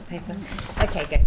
paper. Okay, go.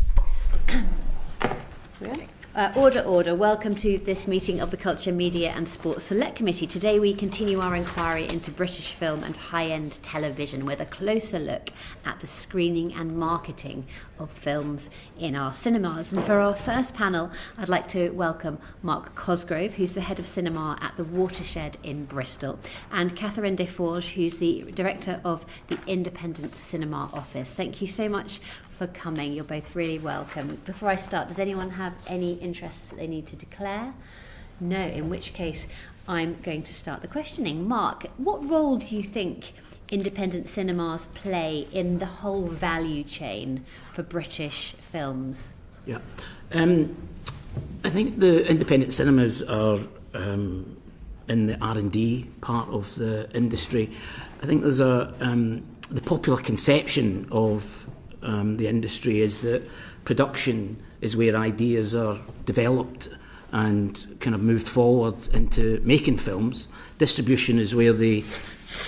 Order. Welcome to this meeting of the Culture, Media and Sports Select Committee. Today we continue our inquiry into British film and high-end television with a closer look at the screening and marketing of films in our cinemas. And for our first panel, I'd like to welcome Mark Cosgrove, who's the head of cinema at the Watershed in Bristol, and Catherine Desforges, who's the director of the Independent Cinema Office. Thank you so much for coming. You're both really welcome. Before I start, does anyone have any interests that they need to declare? No, in which case I'm going to start the questioning. Mark, what role do you think independent cinemas play in the whole value chain for British films? Yeah, I think the independent cinemas are in the R&D part of the industry. I think there's the popular conception of the industry is that production is where ideas are developed and kind of moved forward into making films. Distribution is where they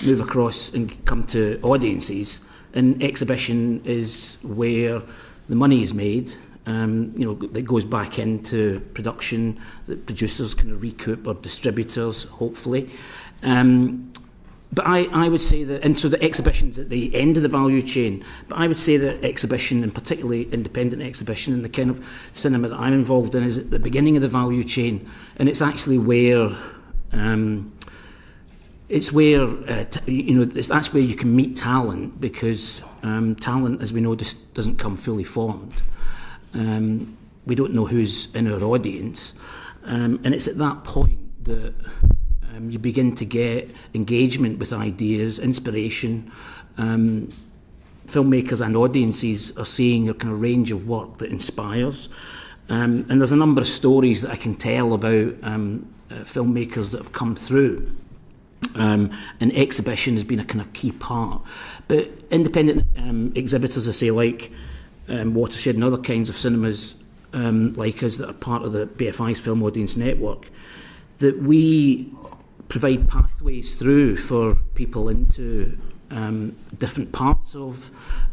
move across and come to audiences, and exhibition is where the money is made. That goes back into production that producers kind of recoup, or distributors, hopefully. But I would say that, and so the exhibition's at the end of the value chain, but I would say that exhibition, and particularly independent exhibition, and the kind of cinema that I'm involved in, is at the beginning of the value chain, and it's actually where that's where you can meet talent, because talent, as we know, just doesn't come fully formed. We don't know who's in our audience, and it's at that point that you begin to get engagement with ideas, inspiration. Filmmakers and audiences are seeing a kind of range of work that inspires. And there's a number of stories that I can tell about filmmakers that have come through. And exhibition has been a kind of key part. But independent exhibitors, I say, like Watershed and other kinds of cinemas like us that are part of the BFI's Film Audience Network, that we provide pathways through for people into different parts of,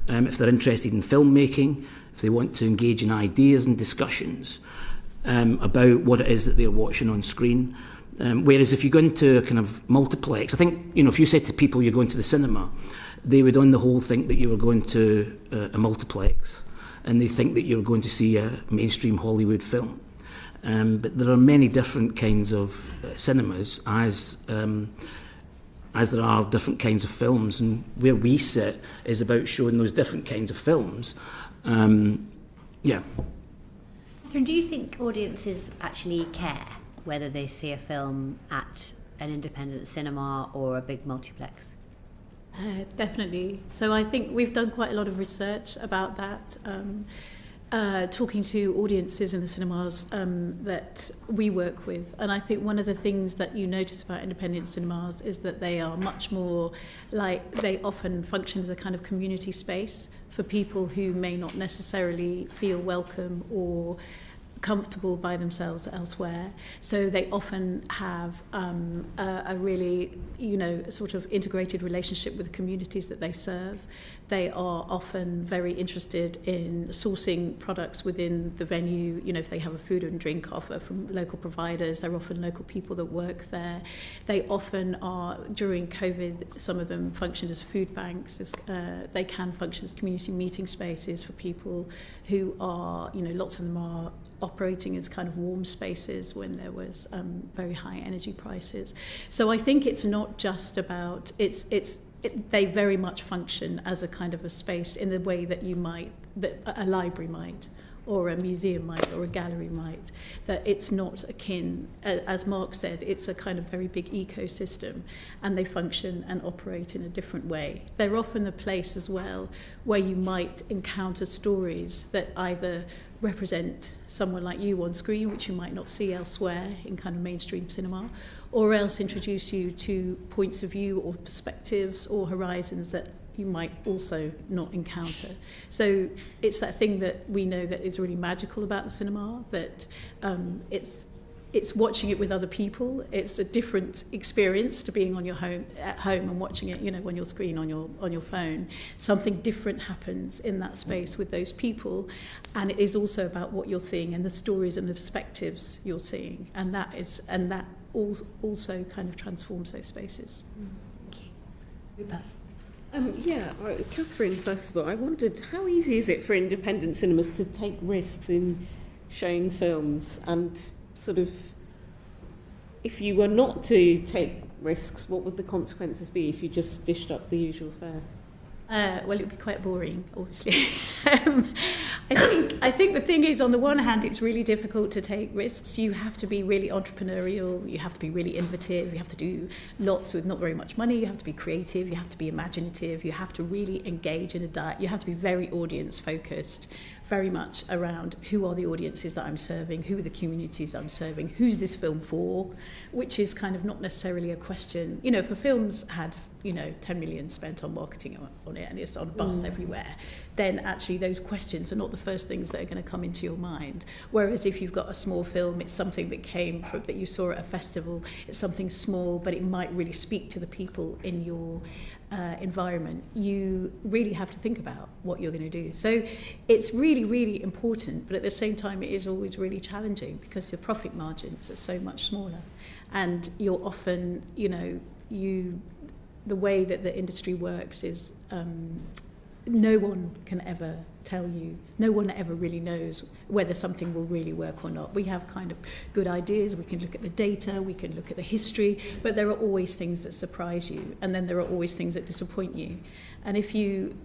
if they're interested in filmmaking, if they want to engage in ideas and discussions about what it is that they're watching on screen. Whereas if you go into a kind of multiplex, I think, if you said to people you're going to the cinema, they would on the whole think that you were going to a multiplex, and they think that you're going to see a mainstream Hollywood film. But there are many different kinds of cinemas, as there are different kinds of films, and where we sit is about showing those different kinds of films. Catherine, do you think audiences actually care whether they see a film at an independent cinema or a big multiplex? Definitely. So I think we've done quite a lot of research about that. Talking to audiences in the cinemas that we work with. And I think one of the things that you notice about independent cinemas is that they are much more they often function as a kind of community space for people who may not necessarily feel welcome or comfortable by themselves elsewhere. So they often have a really, sort of integrated relationship with the communities that they serve. They are often very interested in sourcing products within the venue. If they have a food and drink offer from local providers, they're often local people that work there. They often are, during COVID, some of them functioned as food banks. They can function as community meeting spaces for people who are, lots of them are operating as kind of warm spaces when there was very high energy prices. So I think it's not just about, they very much function as a kind of a space in the way that that a library might, or a museum might, or a gallery might, that it's not akin, as Mark said, it's a kind of very big ecosystem, and they function and operate in a different way. They're often the place as well where you might encounter stories that either represent someone like you on screen, which you might not see elsewhere in kind of mainstream cinema, or else introduce you to points of view or perspectives or horizons that you might also not encounter. So it's that thing that we know that is really magical about the cinema, that it's it's watching it with other people. It's a different experience to being at home and watching it, on your screen, on your phone. Something different happens in that space with those people, and it is also about what you're seeing and the stories and the perspectives you're seeing, and that also kind of transforms those spaces. Catherine, first of all, I wondered how easy is it for independent cinemas to take risks in showing films, and sort of, if you were not to take risks, what would the consequences be if you just dished up the usual fare? Well, it would be quite boring, obviously. I think the thing is, on the one hand, it's really difficult to take risks. You have to be really entrepreneurial, you have to be really innovative, you have to do lots with not very much money, you have to be creative, you have to be imaginative, you have to really engage in you have to be very audience focused, very much around who are the audiences that I'm serving, who are the communities I'm serving, who's this film for, which is kind of not necessarily a question. If a film's had 10 million spent on marketing on it and it's on a bus everywhere, then actually those questions are not the first things that are going to come into your mind. Whereas if you've got a small film, it's something that you saw at a festival, it's something small, but it might really speak to the people in your environment. You really have to think about what you're going to do. So it's really, really important, but at the same time, it is always really challenging because your profit margins are so much smaller, and you're often, the way that the industry works is no one can ever tell you, no one ever really knows whether something will really work or not. We have kind of good ideas, we can look at the data, we can look at the history, but there are always things that surprise you, and then there are always things that disappoint you. And if you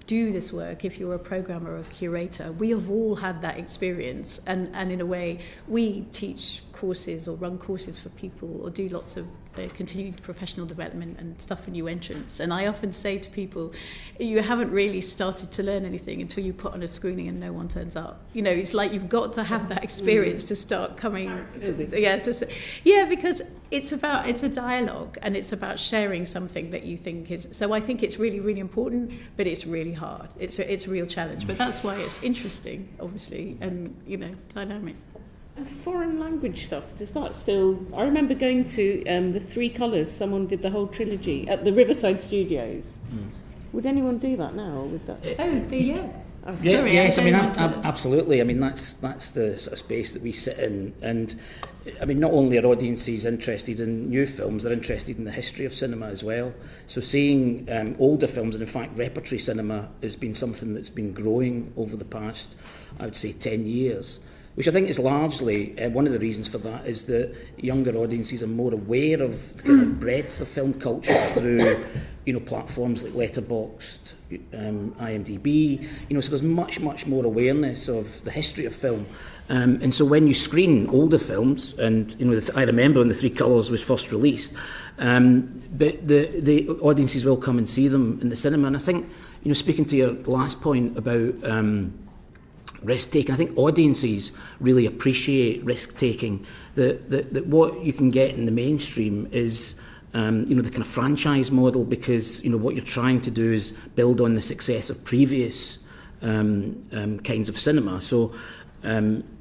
do this work, if you're a programmer or a curator, we have all had that experience, and in a way we teach courses or run courses for people or do lots of continuing professional development and stuff for new entrants, and I often say to people, you haven't really started to learn anything until you put on a screening and no one turns up. It's like you've got to have that experience to start coming because it's a dialogue, and it's about sharing something that you think is, so I think it's really, really important, but it's really hard. It's a real challenge, but that's why it's interesting, obviously, and dynamic. And foreign language stuff, does that still... I remember going to the Three Colours, someone did the whole trilogy at the Riverside Studios. Would anyone do that now? Or would that... Yes, absolutely. I mean, that's the sort of space that we sit in, and I mean, not only are audiences interested in new films, they're interested in the history of cinema as well. So seeing older films, and in fact repertory cinema has been something that's been growing over the past, I would say, 10 years, which I think is largely, one of the reasons for that is that younger audiences are more aware of the kind of breadth of film culture through, platforms like Letterboxd, IMDb, so there's much, much more awareness of the history of film. And so when you screen older films, and I remember when The Three Colours was first released, but the audiences will come and see them in the cinema. And I think, speaking to your last point about risk-taking, I think audiences really appreciate risk-taking. That what you can get in the mainstream is the kind of franchise model, because what you're trying to do is build on the success of previous kinds of cinema. So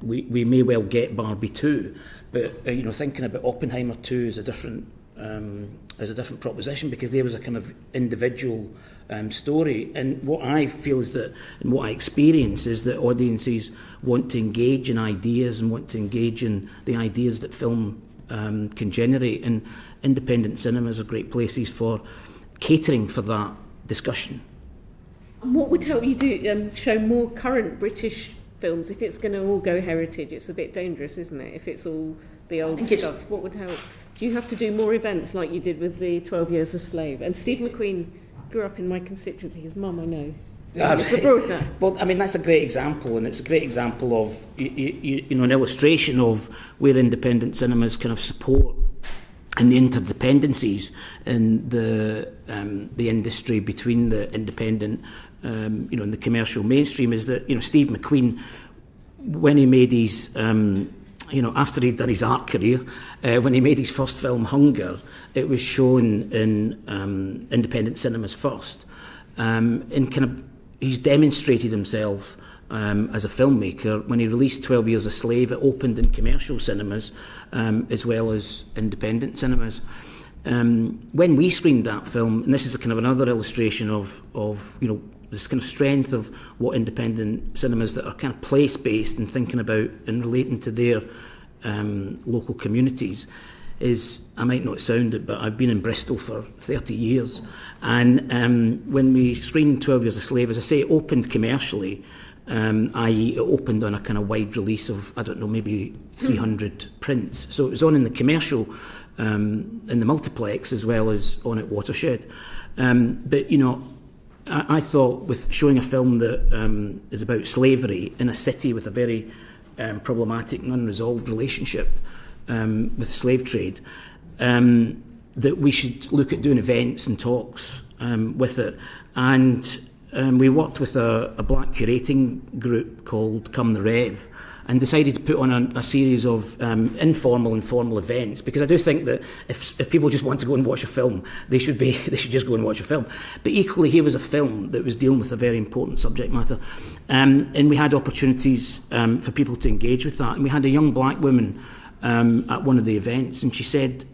we may well get Barbie 2, but thinking about Oppenheimer 2 is a different proposition, because there was a kind of individual story. And what I feel is that, and what I experience is that audiences want to engage in ideas and want to engage in the ideas that film can generate, and independent cinemas are great places for catering for that discussion. And what would help you do show more current British films? If it's going to all go heritage, it's a bit dangerous, isn't it? If it's all the old stuff, what would help? Do you have to do more events like you did with the 12 Years a Slave? And Steve McQueen grew up in my constituency. His mum, I know. It's abroad now. Well, I mean, that's a great example, and it's a great example of an illustration of where independent cinemas kind of support and the interdependencies in the industry between the independent, and the commercial mainstream. Is that Steve McQueen, when he made his after he'd done his art career, when he made his first film Hunger, it was shown in independent cinemas first, and kind of he's demonstrated himself as a filmmaker. When he released 12 Years a Slave, it opened in commercial cinemas as well as independent cinemas. When we screened that film, and this is a kind of another illustration of this kind of strength of what independent cinemas that are kind of place-based and thinking about and relating to their local communities, is, I might not sound it, but I've been in Bristol for 30 years. And when we screened 12 Years a Slave, as I say, it opened commercially, i.e. it opened on a kind of wide release of, I don't know, maybe 300 prints. So it was on in the commercial, in the multiplex, as well as on at Watershed. But, I thought with showing a film that is about slavery in a city with a very problematic and unresolved relationship with the slave trade, that we should look at doing events and talks with it. And we worked with a black curating group called Come the Rev, and decided to put on a series of informal and formal events, because I do think that if people just want to go and watch a film, they should just go and watch a film. But equally, here was a film that was dealing with a very important subject matter, and we had opportunities for people to engage with that. And we had a young black woman at one of the events, and she said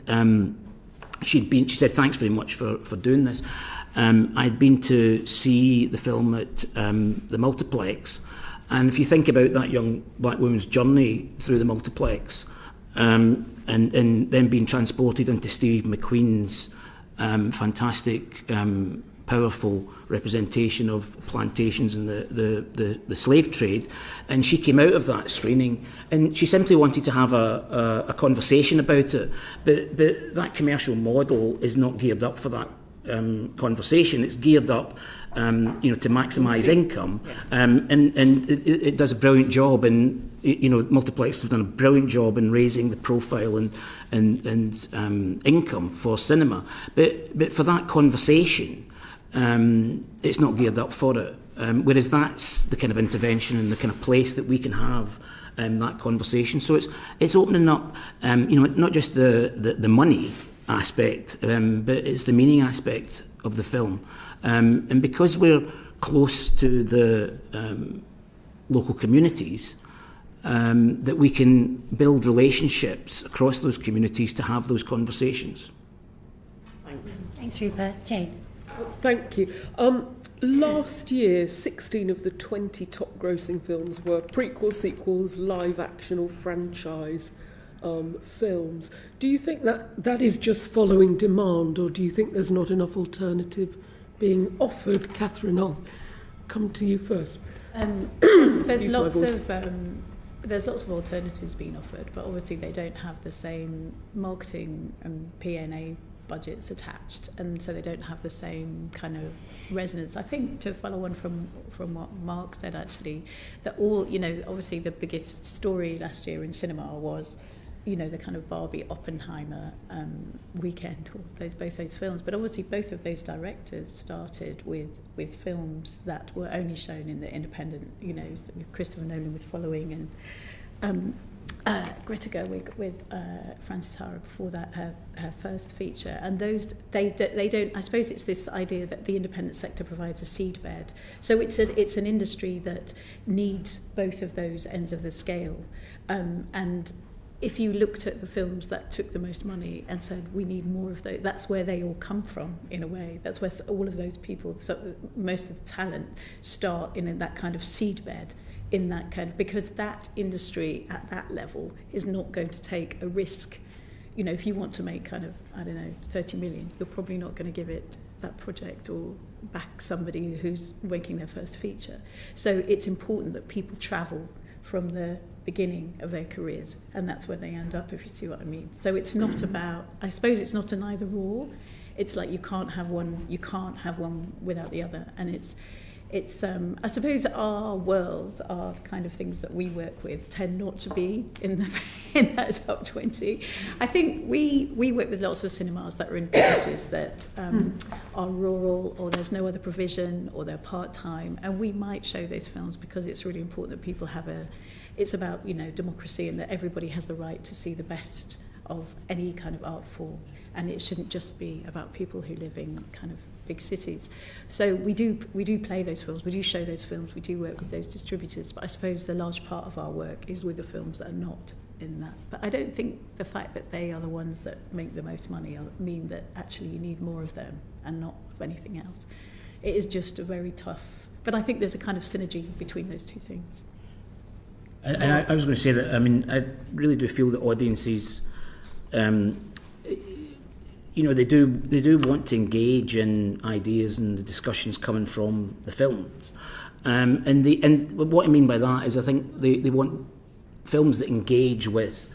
she said thanks very much for doing this. I'd been to see the film at the multiplex. And if you think about that young black woman's journey through the multiplex, and then being transported into Steve McQueen's fantastic, powerful representation of plantations and the slave trade, and she came out of that screening and she simply wanted to have a conversation about it. But that commercial model is not geared up for that conversation. It's geared up to maximise income, and it does a brilliant job, and Multiplex have done a brilliant job in raising the profile and income for cinema. But for that conversation, it's not geared up for it. Whereas that's the kind of intervention and the kind of place that we can have that conversation. So it's opening up, not just the money aspect, but it's the meaning aspect of the film. And because we're close to the local communities, that we can build relationships across those communities to have those conversations. Thanks. Thanks, Rupert. Jane. Thank you. Last year, 16 of the 20 top grossing films were prequels, sequels, live action or franchise films. Do you think that is just following demand, or do you think there's not enough alternative being offered? Catherine, I'll come to you first. There's lots of alternatives being offered, but obviously they don't have the same marketing and P&A budgets attached, and so they don't have the same kind of resonance. I think, to follow on from what Mark said, actually, that all, obviously the biggest story last year in cinema was the kind of Barbie Oppenheimer weekend, or both those films. But obviously both of those directors started with films that were only shown in the independent, with Christopher Nolan with Following, and Greta Gerwig with Frances Ha before that, her first feature. And those, they don't, I suppose it's this idea that the independent sector provides a seedbed. So it's an industry that needs both of those ends of the scale. And if you looked at the films that took the most money and said, we need more of those, that's where they all come from, in a way. That's where all of those people, so most of the talent, start in that kind of seedbed, in that kind of, because that industry at that level is not going to take a risk. If you want to make kind of, 30 million, you're probably not going to give it that project or back somebody who's making their first feature. So it's important that people travel from the beginning of their careers, and that's where they end up, if you see what I mean. So it's not about, I suppose it's not an either or. It's like you can't have one without the other. And it's I suppose our world, our kind of things that we work with, tend not to be in that top 20. I think we work with lots of cinemas that are in places that are rural, or there's no other provision, or they're part-time, and we might show those films because it's really important that people have it's about democracy, and that everybody has the right to see the best of any kind of art form, and it shouldn't just be about people who live in kind of big cities. So we do play those films, we do show those films, we do work with those distributors, but I suppose the large part of our work is with the films that are not in that. But I don't think the fact that they are the ones that make the most money mean that actually you need more of them and not of anything else. It is just a very tough, but I think there's a kind of synergy between those two things. And I was going to say that, I mean, I really do feel that audiences, you know, they do want to engage in ideas and the discussions coming from the films. And what I mean by that is I think they want films that engage with,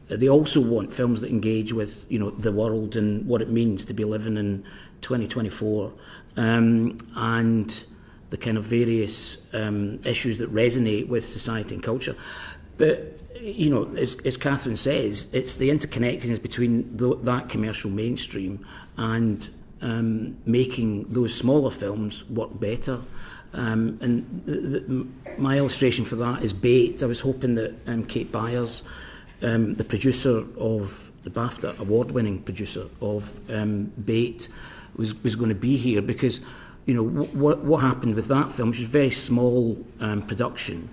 they also want films that engage with, you know, the world and what it means to be living in 2024, and the kind of various issues that resonate with society and culture. But, you know, as Catherine says, it's the interconnectedness between that commercial mainstream and making those smaller films work better. And my illustration for that is Bait. I was hoping that Kate Byers, the producer of the BAFTA award-winning producer of Bait, was going to be here, because, you know, what happened with that film, which was a very small production,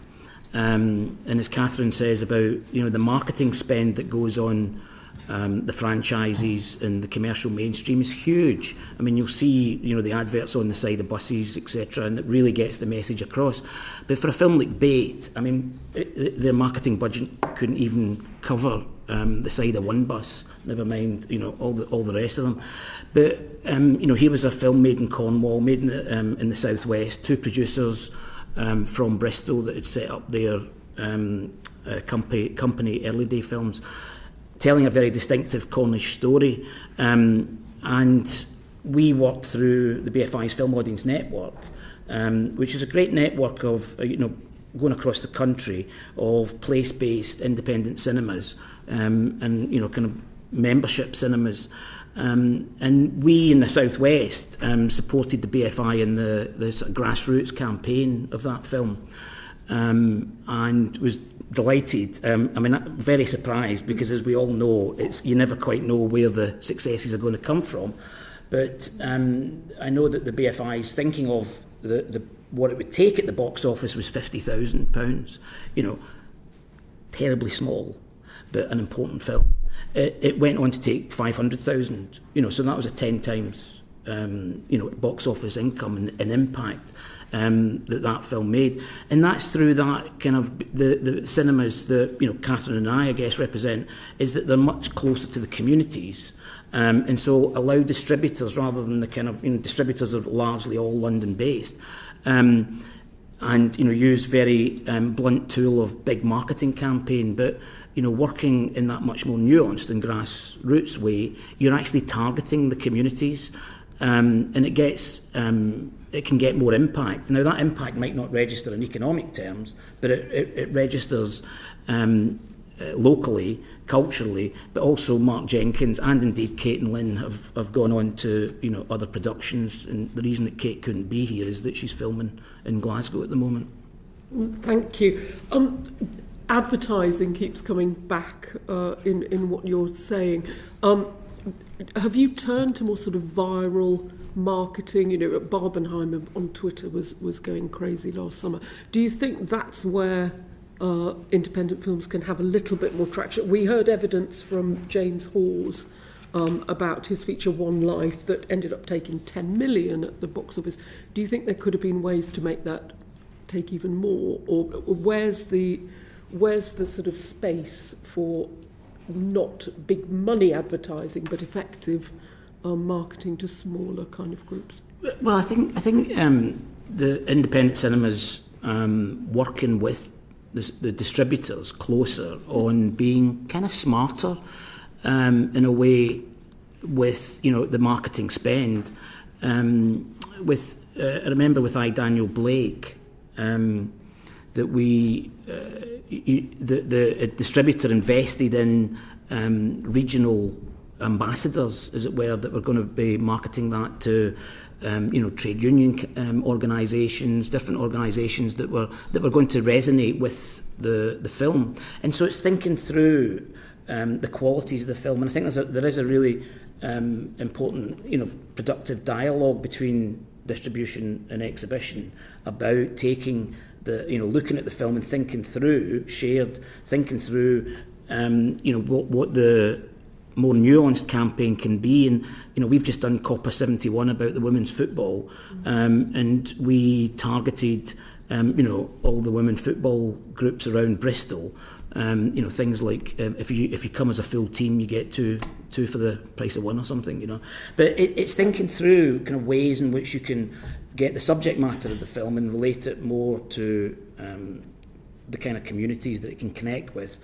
and as Catherine says about, you know, the marketing spend that goes on the franchises and the commercial mainstream is huge. I mean, you'll see, you know, the adverts on the side of buses, etc., and it really gets the message across. But for a film like Bait, I mean, their marketing budget couldn't even cover the side of one bus, never mind, you know, all the rest of them. But you know, here was a film made in Cornwall, made in the southwest, two producers from Bristol that had set up their company Early Day Films, telling a very distinctive Cornish story, and we worked through the BFI's Film Audience Network, which is a great network of, you know, going across the country, of place-based independent cinemas, and, you know, kind of membership cinemas, and we in the southwest supported the BFI in the sort of Grassroots campaign of that film, and was delighted. I mean, I'm very surprised, because as we all know, you never quite know where the successes are going to come from. But I know that the BFI is thinking of what it would take at the box office was £50,000. You know, terribly small, but an important film. It went on to take 500,000. You know, so that was a 10 times you know, box office income and impact that film made. And that's through that kind of the cinemas that, you know, Catherine and I guess represent, is that they're much closer to the communities, and so allow distributors, rather than the kind of, you know, distributors are largely all London based, and, you know, use very blunt tool of big marketing campaign, but, you know, working in that much more nuanced and grassroots way, you're actually targeting the communities, and it gets it can get more impact. Now, that impact might not register in economic terms, but it registers locally, culturally, but also Mark Jenkins and indeed Kate and Lynn have gone on to, you know, other productions, and the reason that Kate couldn't be here is that she's filming in Glasgow at the moment. Thank you. Advertising keeps coming back in what you're saying. Have you turned to more sort of viral marketing? You know, Barbenheimer on Twitter was going crazy last summer. Do you think that's where independent films can have a little bit more traction? We heard evidence from James Hawes about his feature One Life that ended up taking 10 million at the box office. Do you think there could have been ways to make that take even more? Or where's the sort of space for not big money advertising but effective marketing to smaller kind of groups? Well, I think the independent cinemas working with the distributors closer on being kind of smarter in a way with, you know, the marketing spend. With I remember with I, Daniel Blake, that we the distributor invested in regional ambassadors, as it were, that were going to be marketing that to you know, trade union organisations, different organisations that were going to resonate with the film. And so it's thinking through the qualities of the film, and I think there is a really important, productive dialogue between distribution and exhibition about taking looking at the film and thinking through what the more nuanced campaign can be. And we've just done COPA 71 about the women's football, and we targeted all the women football groups around Bristol. Things like if you come as a full team, you get two for the price of one or something. But it's thinking through kind of ways in which you can get the subject matter of the film and relate it more to the kind of communities that it can connect with,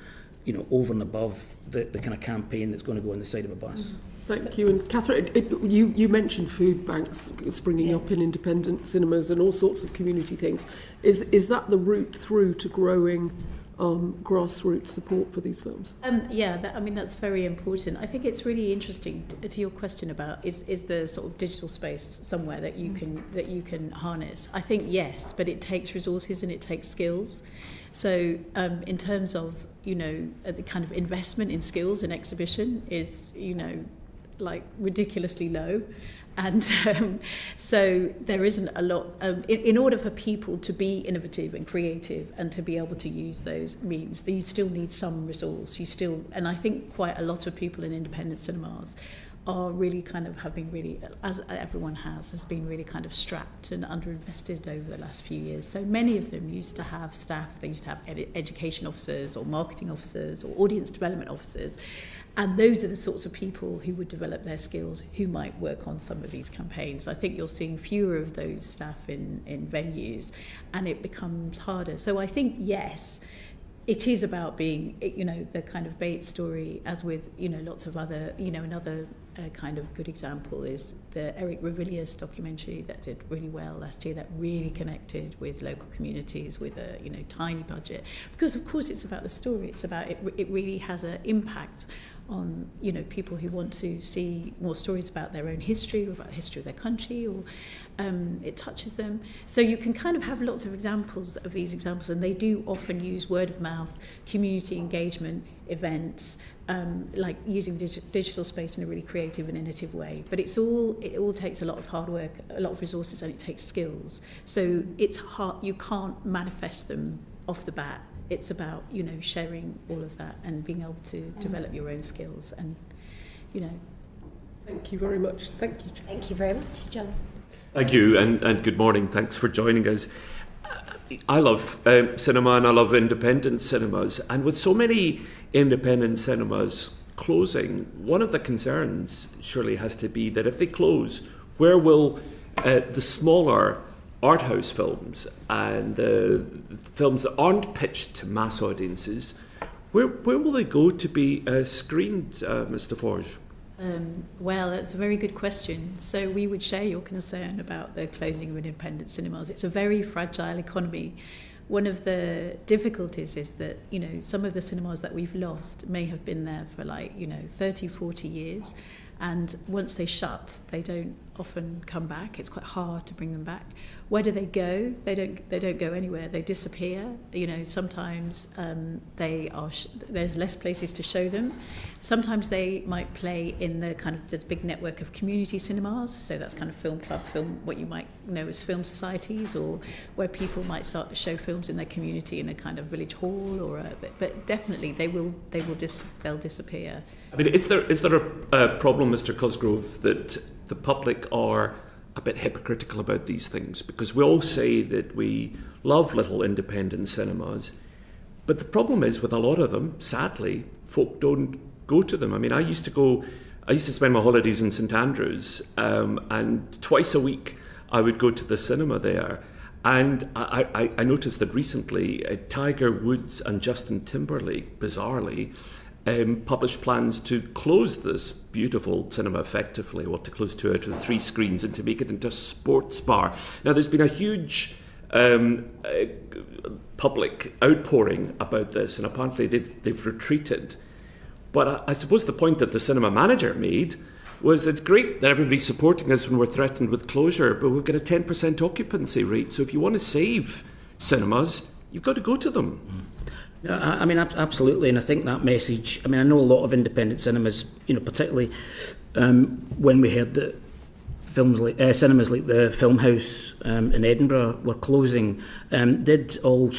over and above the kind of campaign that's going to go on the side of a bus. Thank you. And Catherine, you mentioned food banks springing up in independent cinemas and all sorts of community things. Is that the route through to growing grassroots support for these films? That's very important. I think it's really interesting to your question about is the sort of digital space somewhere that you can harness. I think yes, but it takes resources and it takes skills. So in terms of the kind of investment in skills and exhibition is like ridiculously low. And so there isn't a lot. In order for people to be innovative and creative and to be able to use those means, you still need some resource. And I think quite a lot of people in independent cinemas are really have been really, as everyone has been really kind of strapped and underinvested over the last few years. So many of them used to have staff. They used to have education officers or marketing officers or audience development officers. And those are the sorts of people who would develop their skills, who might work on some of these campaigns. I think you're seeing fewer of those staff in venues, and it becomes harder. So I think, yes, it is about being, the kind of Bates story, as with, lots of other, another kind of good example is the Eric Revillius documentary that did really well last year, that really connected with local communities with a, tiny budget. Because, of course, it's about the story. It's about, it really has an impact on people who want to see more stories about their own history or about the history of their country, or it touches them. So you can kind of have lots of examples of these examples, and they do often use word of mouth, community engagement, events, like using digital space in a really creative and innovative way. But it all takes a lot of hard work, a lot of resources, and it takes skills. So it's hard. You can't manifest them off the bat. It's about, sharing all of that and being able to develop your own skills and, Thank you very much. Thank you. Thank you very much, John. Thank you, and good morning. Thanks for joining us. I love cinema and I love independent cinemas. And with so many independent cinemas closing, one of the concerns surely has to be that if they close, where will the smaller art house films and the films that aren't pitched to mass audiences, where will they go to be screened, Mr. Forge? Well, that's a very good question. So we would share your concern about the closing of independent cinemas. It's a very fragile economy. One of the difficulties is that, some of the cinemas that we've lost may have been there for 30, 40 years. And once they shut, they don't often come back. It's quite hard to bring them back. Where do they go? They don't go anywhere. They disappear. Sometimes there's less places to show them. Sometimes they might play in the kind of the big network of community cinemas. So that's kind of film club, what you might know as film societies, or where people might start to show films in their community in a kind of village hall, but definitely they'll disappear. I mean, is there a problem, Mr. Cosgrove, that the public are a bit hypocritical about these things? Because we all say that we love little independent cinemas, but the problem is with a lot of them, sadly, folk don't go to them. I mean, I used to spend my holidays in St Andrews, and twice a week I would go to the cinema there. And I noticed that recently Tiger Woods and Justin Timberlake, bizarrely, published plans to close this beautiful cinema effectively, to close 2 out of the 3 screens and to make it into a sports bar. Now, there's been a huge public outpouring about this, and apparently they've retreated. But I suppose the point that the cinema manager made was it's great that everybody's supporting us when we're threatened with closure, but we've got a 10% occupancy rate. So if you want to save cinemas, you've got to go to them. I mean, absolutely, and I think that message. I mean, I know a lot of independent cinemas, particularly when we heard that cinemas like the Film House in Edinburgh were closing, did all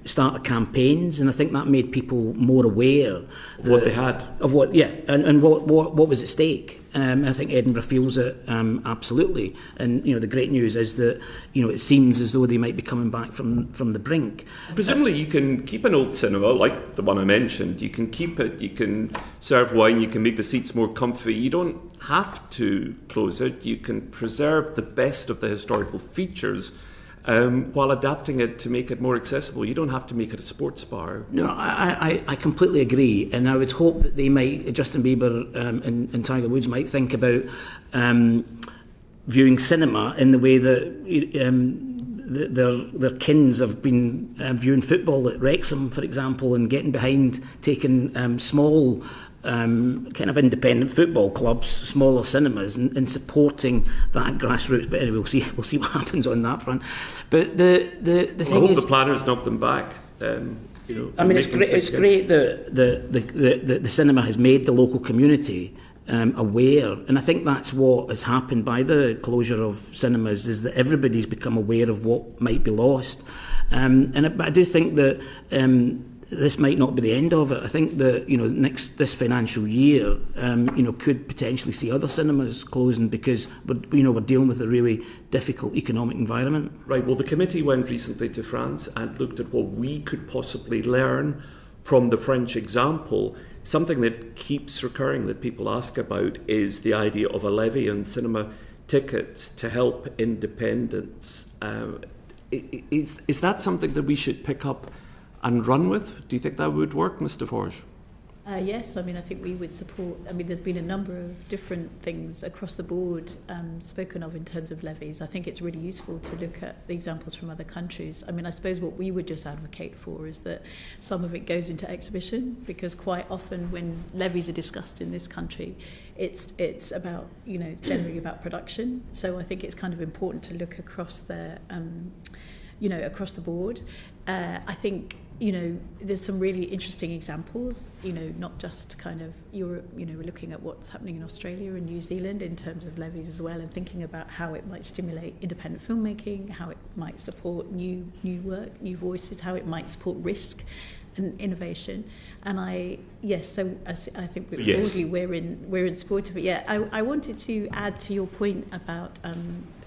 start campaigns, and I think that made people more aware of what they had, of what, and what was at stake. I think Edinburgh feels it absolutely, and the great news is that it seems as though they might be coming back from the brink. Presumably, you can keep an old cinema like the one I mentioned. You can keep it. You can serve wine. You can make the seats more comfy. You don't have to close it. You can preserve the best of the historical features while adapting it to make it more accessible. You don't have to make it a sports bar. No, I completely agree, and I would hope that they might, Justin Bieber and Tiger Woods might think about viewing cinema in the way that their kins have been viewing football at Wrexham, for example, and getting behind taking small kind of independent football clubs, smaller cinemas, and supporting that grassroots. But anyway, we'll see what happens on that front. But the thing hope is, the planners knock them back. I mean, it's great that the cinema has made the local community aware, and I think that's what has happened by the closure of cinemas, is that everybody's become aware of what might be lost. But I do think that this might not be the end of it. I think that this financial year could potentially see other cinemas closing, because we're dealing with a really difficult economic environment. Right. Well, the committee went recently to France and looked at what we could possibly learn from the French example. Something that keeps recurring that people ask about is the idea of a levy on cinema tickets to help independents. Is that something that we should pick up and run with? Do you think that would work, Mr. Forge? Yes, I mean, I think we would support. I mean, there's been a number of different things across the board spoken of in terms of levies. I think it's really useful to look at the examples from other countries. I mean, I suppose what we would just advocate for is that some of it goes into exhibition, because quite often when levies are discussed in this country, it's about, it's generally about production. So I think it's kind of important to look across the across the board. I think, there's some really interesting examples, not just kind of Europe, we're looking at what's happening in Australia and New Zealand in terms of levies as well, and thinking about how it might stimulate independent filmmaking, how it might support new work, new voices, how it might support risk and innovation. And I think broadly we're in support of it. Yeah, I wanted to add to your point about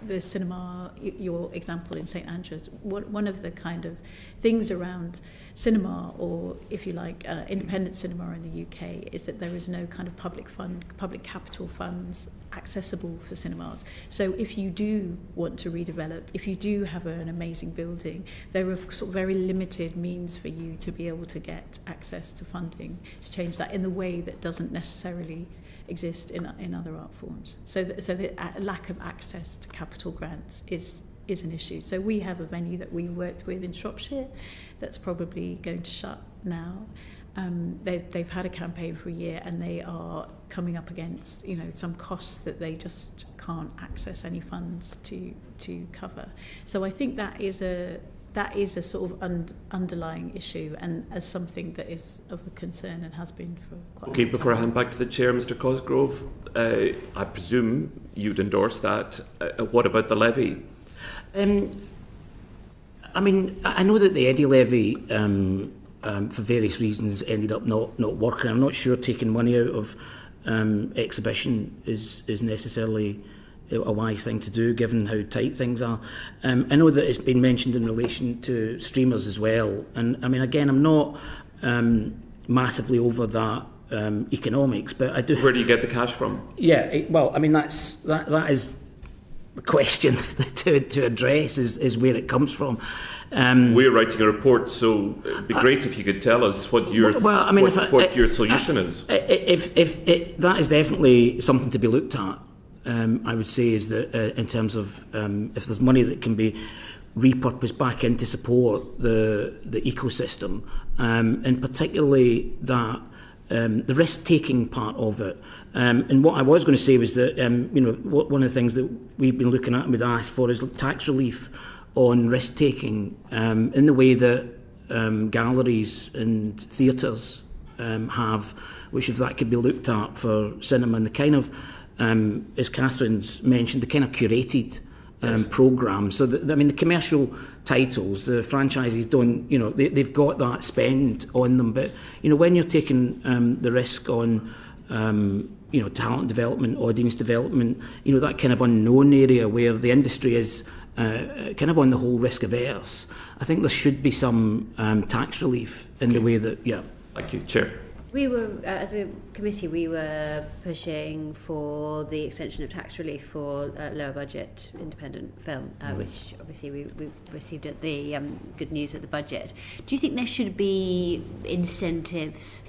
the cinema, your example in St Andrews. One of the kind of things around cinema, or if you like, independent cinema in the UK, is that there is no kind of public capital funds accessible for cinemas. So if you do want to redevelop, if you do have an amazing building, there are sort of very limited means for you to be able to get access to funding to change that in the way that doesn't necessarily exist in other art forms. So the lack of access to capital grants is an issue. So we have a venue that we worked with in Shropshire that's probably going to shut now. They've had a campaign for a year, and they are coming up against some costs that they just can't access any funds to cover. So I think that is a sort of underlying issue, and as something that is of a concern and has been for quite a long time. Before I hand back to the chair, Mr. Cosgrove, I presume you'd endorse that. What about the levy? I mean, I know that the Eddie levy, for various reasons, ended up not working. I'm not sure taking money out of exhibition is necessarily a wise thing to do, given how tight things are. I know that it's been mentioned in relation to streamers as well, and I mean, again, I'm not massively over that economics, but I do. Where do you get the cash from? Yeah, well, I mean, that is the question to address is where it comes from. We're writing a report, so it'd be great if you could tell us what your your solution is. If that is definitely something to be looked at. I would say is that in terms of if there's money that can be repurposed back in to support the ecosystem, and particularly that the risk-taking part of it. And what I was going to say was that one of the things that we've been looking at and we'd asked for is tax relief on risk-taking in the way that galleries and theatres have, which if that could be looked at for cinema, and the kind of as Catherine's mentioned, the kind of curated programme. So, the commercial titles, the franchises don't, they've got that spend on them. But, when you're taking the risk on, talent development, audience development, that kind of unknown area where the industry is kind of on the whole risk averse, I think there should be some tax relief in the way that, Thank you, Chair. We were, as a committee, we were pushing for the extension of tax relief for lower budget independent film, which obviously we received at the good news at the budget. Do you think there should be incentives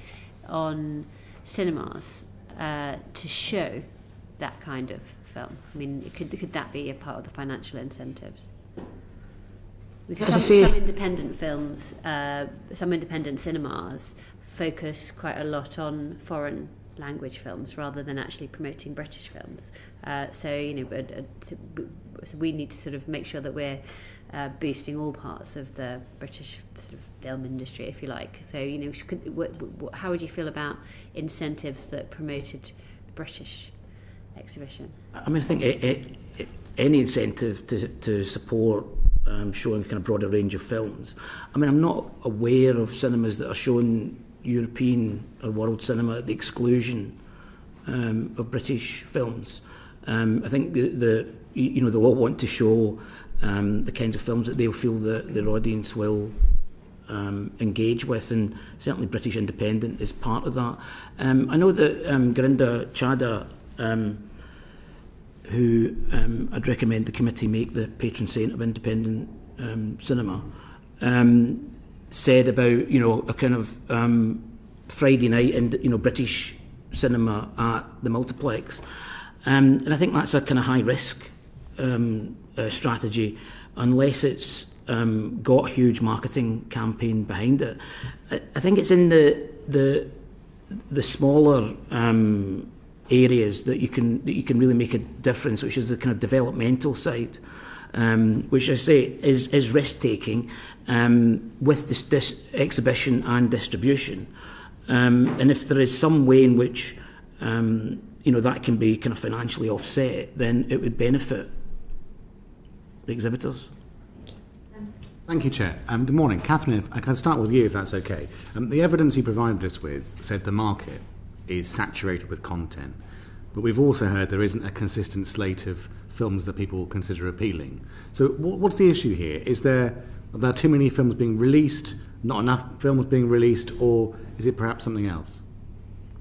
on cinemas to show that kind of film? I mean, could that be a part of the financial incentives? Because some independent films, some independent cinemas focus quite a lot on foreign language films rather than actually promoting British films. So we need to sort of make sure that we're boosting all parts of the British sort of film industry, if you like. So, how would you feel about incentives that promoted British exhibition? I think any incentive to support showing kind of broader range of films. I'm not aware of cinemas that are showing European or world cinema at the exclusion of British films. I think they'll all want to show the kinds of films that they'll feel that their audience will engage with, and certainly British Independent is part of that. I know that Gurinder Chadha, who I'd recommend the committee make the patron saint of independent cinema, said about a kind of Friday night in British cinema at the multiplex, and I think that's a kind of high risk strategy unless it's got a huge marketing campaign behind it. I think it's in the smaller areas that you can really make a difference, which is the kind of developmental side, which I say is risk taking with this exhibition and distribution, and if there is some way in which that can be kind of financially offset, then it would benefit the exhibitors. Thank you, Chair. Good morning. Catherine, I can start with you, if that's okay. The evidence you provided us with said the market is saturated with content, but we've also heard there isn't a consistent slate of films that people consider appealing. So what's the issue here? Are there too many films being released, not enough films being released, or is it perhaps something else?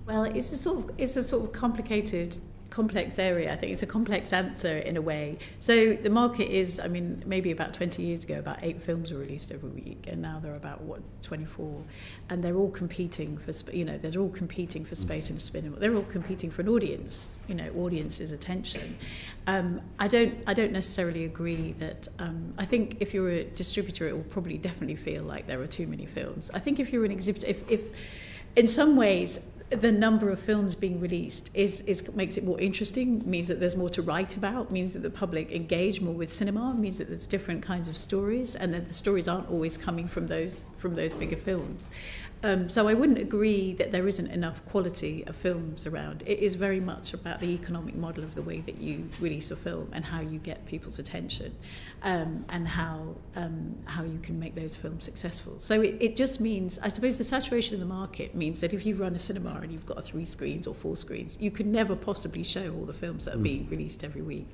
Well, it's a sort of complex area. I think it's a complex answer in a way. So the market is, maybe about 20 years ago, about 8 films were released every week, and now there are about 24, and they're all competing for they're all competing for space in a cinema. They're all competing for an audience, audience's attention. I don't necessarily agree that. I think if you're a distributor, it will probably definitely feel like there are too many films. I think if you're an exhibitor, if in some ways the number of films being released makes it more interesting, means that there's more to write about, means that the public engage more with cinema, means that there's different kinds of stories, and that the stories aren't always coming from those bigger films. So I wouldn't agree that there isn't enough quality of films around. It is very much about the economic model of the way that you release a film and how you get people's attention, and how you can make those films successful. So it just means, I suppose, the saturation of the market means that if you run a cinema and you've got 3 screens or 4 screens, you could never possibly show all the films that are being released every week.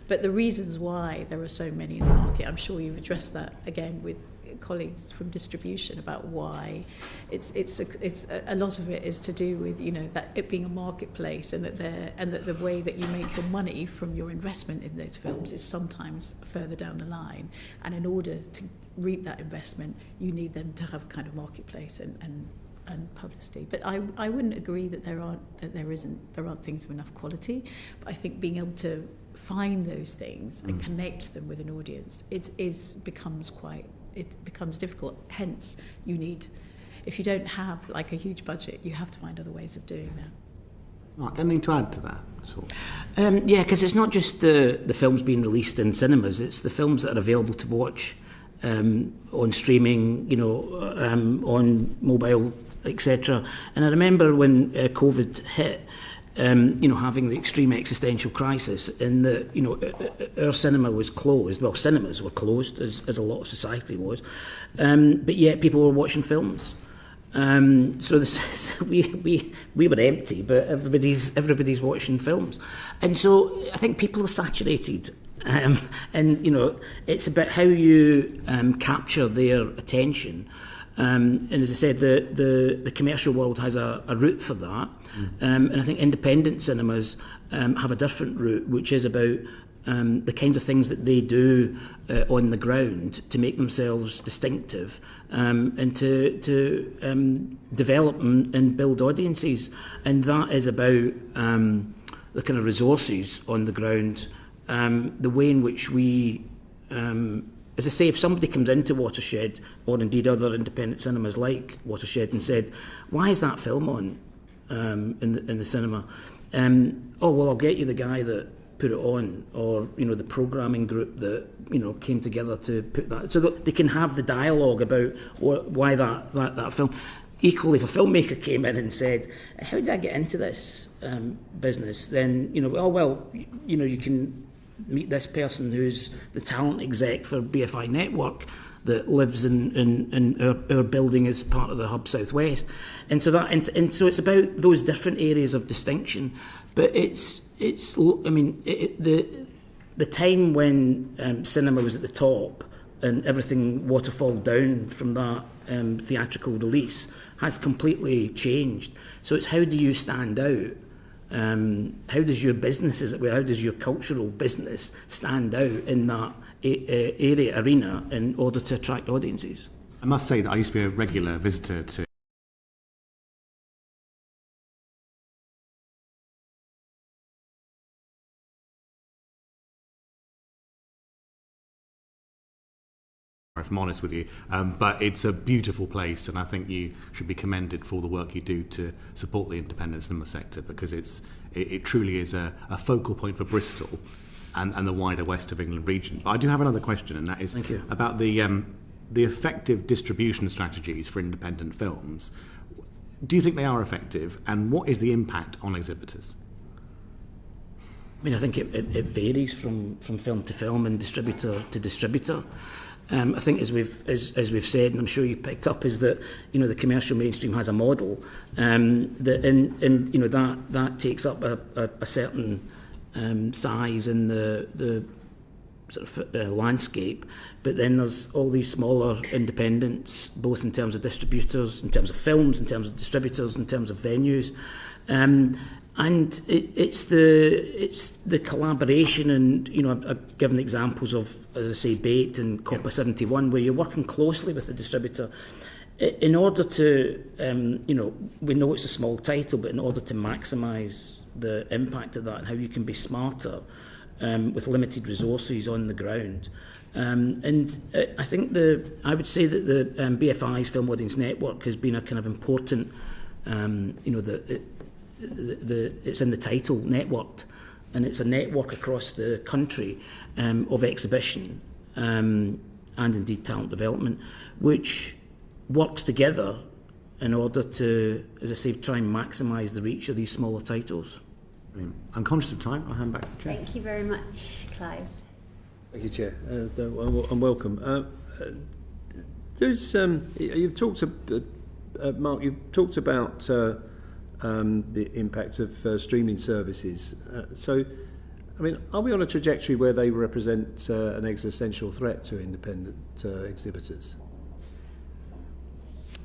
But the reasons why there are so many in the market, I'm sure you've addressed that again with colleagues from distribution about why it's a lot of it is to do with that it being a marketplace, and that the way that you make your money from your investment in those films is sometimes further down the line, and in order to reap that investment you need them to have a kind of marketplace and publicity. But I wouldn't agree that there aren't things of enough quality, but I think being able to find those things and connect them with an audience it becomes difficult. Hence, if you don't have like a huge budget, you have to find other ways of doing that. Mark, anything to add to that at all? Because it's not just the films being released in cinemas, it's the films that are available to watch on streaming, on mobile, etc. And I remember when COVID hit, having the extreme existential crisis in that, our cinema was closed. Well, cinemas were closed, as a lot of society was, but yet people were watching films. So we were empty, but everybody's watching films, and so I think people are saturated. And it's about how you capture their attention. And as I said, the commercial world has a route for that, and I think independent cinemas have a different route, which is about the kinds of things that they do on the ground to make themselves distinctive, and to develop and build audiences. And that is about the kind of resources on the ground, the way in which we, as I say, if somebody comes into Watershed, or indeed other independent cinemas like Watershed, and said, "Why is that film on in the cinema?" "Oh, well, I'll get you the guy that put it on," or the programming group that came together to put that, so that they can have the dialogue about why that film. Equally, if a filmmaker came in and said, "How did I get into this business?" Then you can meet this person who's the talent exec for BFI Network that lives in our building as part of the Hub Southwest, and so it's about those different areas of distinction. But the time when cinema was at the top and everything waterfalled down from that theatrical release has completely changed. So it's, how do you stand out? How does your business, how does your cultural business stand out in that arena in order to attract audiences? I must say that I used to be a regular visitor to if I'm honest with you, but it's a beautiful place, and I think you should be commended for the work you do to support the independent cinema sector, because it truly is a focal point for Bristol and the wider West of England region. But I do have another question, and that is about the effective distribution strategies for independent films. Do you think they are effective, and what is the impact on exhibitors? I think it varies from film to film and distributor to distributor. I think, as we've said, and I'm sure you picked up, is that the commercial mainstream has a model that takes up a certain size in the sort of landscape, but then there's all these smaller independents, both in terms of distributors, in terms of films, in terms of distributors, in terms of venues. And it's the collaboration, and I've given examples of, as I say, Bait and Copper 71, where you're working closely with the distributor in order to, we know it's a small title, but in order to maximise the impact of that and how you can be smarter with limited resources on the ground. And I think I would say that the BFI's Film Audience Network has been a kind of important, it's in the title, networked, and it's a network across the country of exhibition and indeed talent development, which works together in order to, as I say, try and maximise the reach of these smaller titles. I'm conscious of time. I'll hand back to the Chair. Thank you very much, Clive. Thank you, Chair, and welcome. You've talked, Mark. You've talked about the impact of streaming services. Are we on a trajectory where they represent an existential threat to independent exhibitors?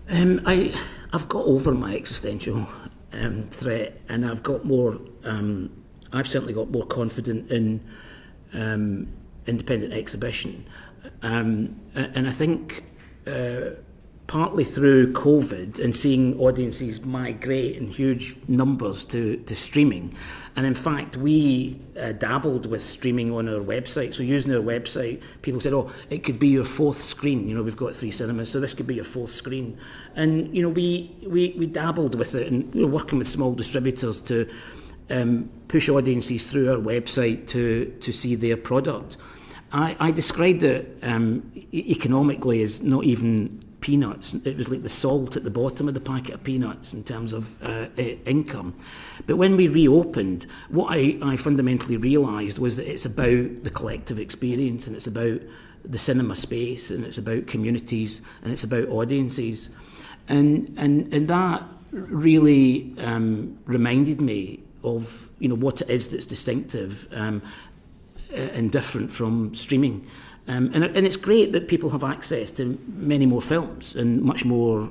I've got over my existential threat, and I've got more. I've certainly got more confident in independent exhibition, and I think partly through COVID and seeing audiences migrate in huge numbers to streaming. And in fact, we dabbled with streaming on our website. So using our website, people said, "Oh, it could be your fourth screen. We've got 3 cinemas, so this could be your fourth screen." And we dabbled with it, and working with small distributors to push audiences through our website to see their product. I described it economically as not even peanuts. It was like the salt at the bottom of the packet of peanuts in terms of income. But when we reopened, what I fundamentally realised was that it's about the collective experience, and it's about the cinema space, and it's about communities, and it's about audiences. And that really reminded me of what it is that's distinctive and different from streaming. And it's great that people have access to many more films and much more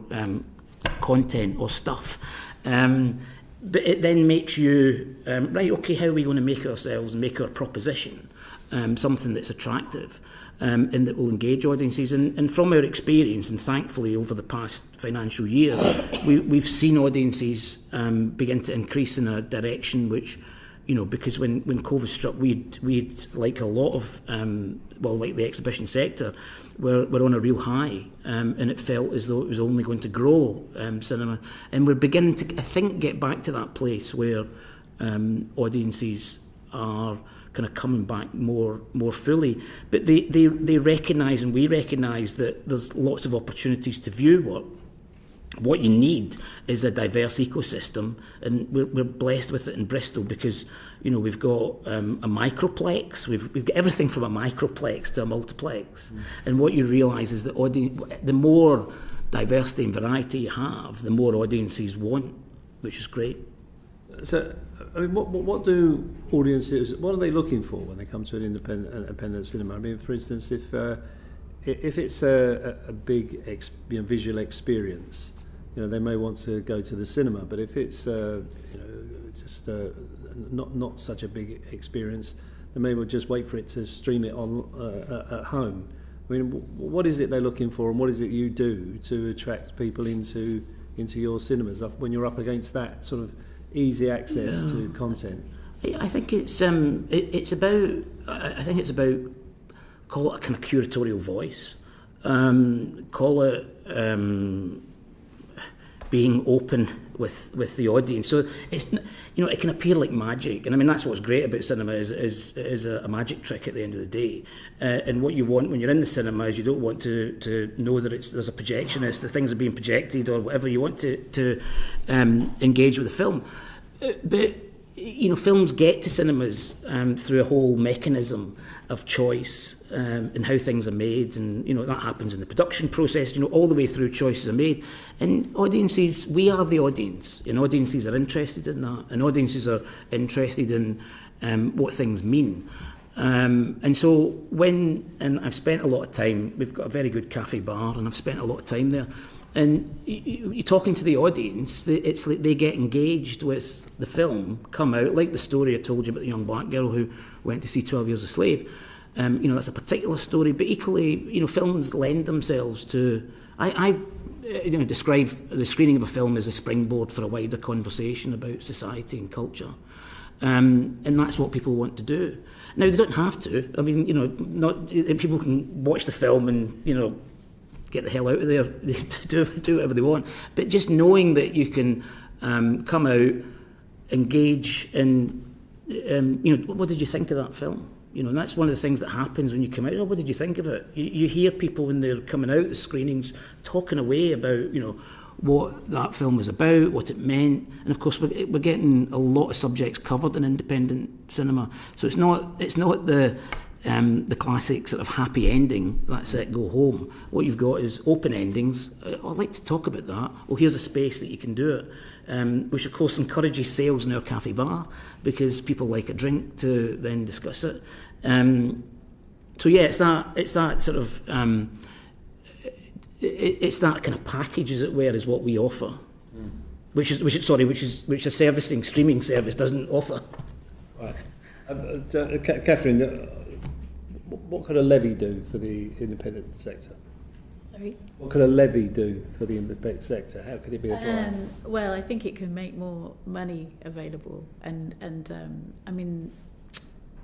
content or stuff. But it then makes you, right, okay, how are we going to make ourselves and make our proposition something that's attractive and that will engage audiences? And from our experience, and thankfully over the past financial year, we've seen audiences begin to increase in a direction which, because when COVID struck, we'd like a lot of, like the exhibition sector, we're on a real high, and it felt as though it was only going to grow, cinema. And we're beginning to, I think, get back to that place where audiences are kind of coming back more fully. But they recognise, and we recognise, that there's lots of opportunities to view work. What you need is a diverse ecosystem, and we're blessed with it in Bristol because we've got a microplex. We've got everything from a microplex to a multiplex. And what you realise is that the more diversity and variety you have, the more audiences want, which is great. So, I mean, what do audiences? What are they looking for when they come to an independent cinema? I mean, for instance, if it's a big visual experience, they may want to go to the cinema. But if it's just not such a big experience, they may well just wait for it to stream it on at home. I mean, what is it they're looking for, and what is it you do to attract people into your cinemas when you're up against that sort of easy access to content? I think it's about. I think it's about, call it a kind of curatorial voice. Call it being open with the audience. So it's it can appear like magic, and I mean that's what's great about cinema is a magic trick at the end of the day. And what you want when you're in the cinema is you don't want to know that there's a projectionist, that things are being projected or whatever. You want to engage with the film, but films get to cinemas through a whole mechanism of choice and how things are made, and that happens in the production process. All the way through, choices are made, and audiences. We are the audience, and audiences are interested in that, and audiences are interested in what things mean. And so and I've spent a lot of time. We've got a very good cafe bar, and I've spent a lot of time there. And you're talking to the audience. It's like they get engaged with the film, come out, like the story I told you about the young black girl who went to see 12 Years a Slave. That's a particular story, but equally, films lend themselves to. I describe the screening of a film as a springboard for a wider conversation about society and culture, and that's what people want to do. Now they don't have to. I mean, people can watch the film and get the hell out of there to do whatever they want. But just knowing that you can come out, engage, and what did you think of that film? And that's one of the things that happens when you come out. What did you think of it? You hear people when they're coming out the screenings talking away about what that film was about, what it meant, and of course we're getting a lot of subjects covered in independent cinema. So it's not the classic sort of happy ending, that's it, go home. What you've got is open endings. I'd like to talk about that. Well, here's a space that you can do it, which of course encourages sales in our cafe bar because people like a drink to then discuss it. So yeah, it's that sort of it's that kind of package, as it were, is what we offer, which a servicing streaming service doesn't offer. Right. Catherine, what could a levy do for the independent sector? Sorry? What could a levy do for the independent sector? How could it be applied? Well, I think it can make more money available, and I mean,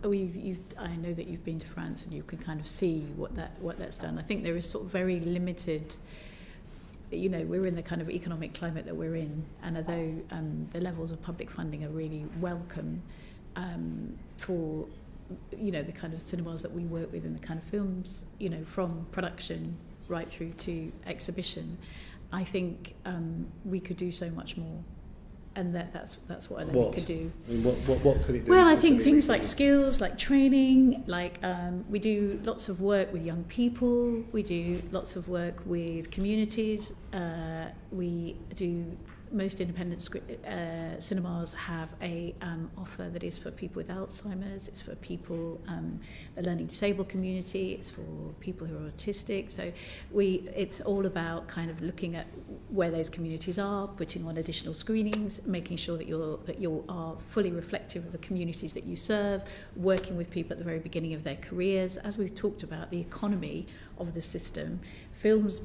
I know that you've been to France and you can kind of see what that's done. I think there is sort of very limited. We're in the kind of economic climate that we're in, and although the levels of public funding are really welcome for the kind of cinemas that we work with and the kind of films from production right through to exhibition, I think we could do so much more. And that's what a Levy could do. I mean, what could it do? Well, I think things like skills, like training, like we do lots of work with young people. We do lots of work with communities. We do. Most independent cinemas have a offer that is for people with Alzheimer's. It's for people, the learning disabled community. It's for people who are autistic. So it's all about kind of looking at where those communities are, putting on additional screenings, making sure that you are fully reflective of the communities that you serve, working with people at the very beginning of their careers. As we've talked about, the economy of the system,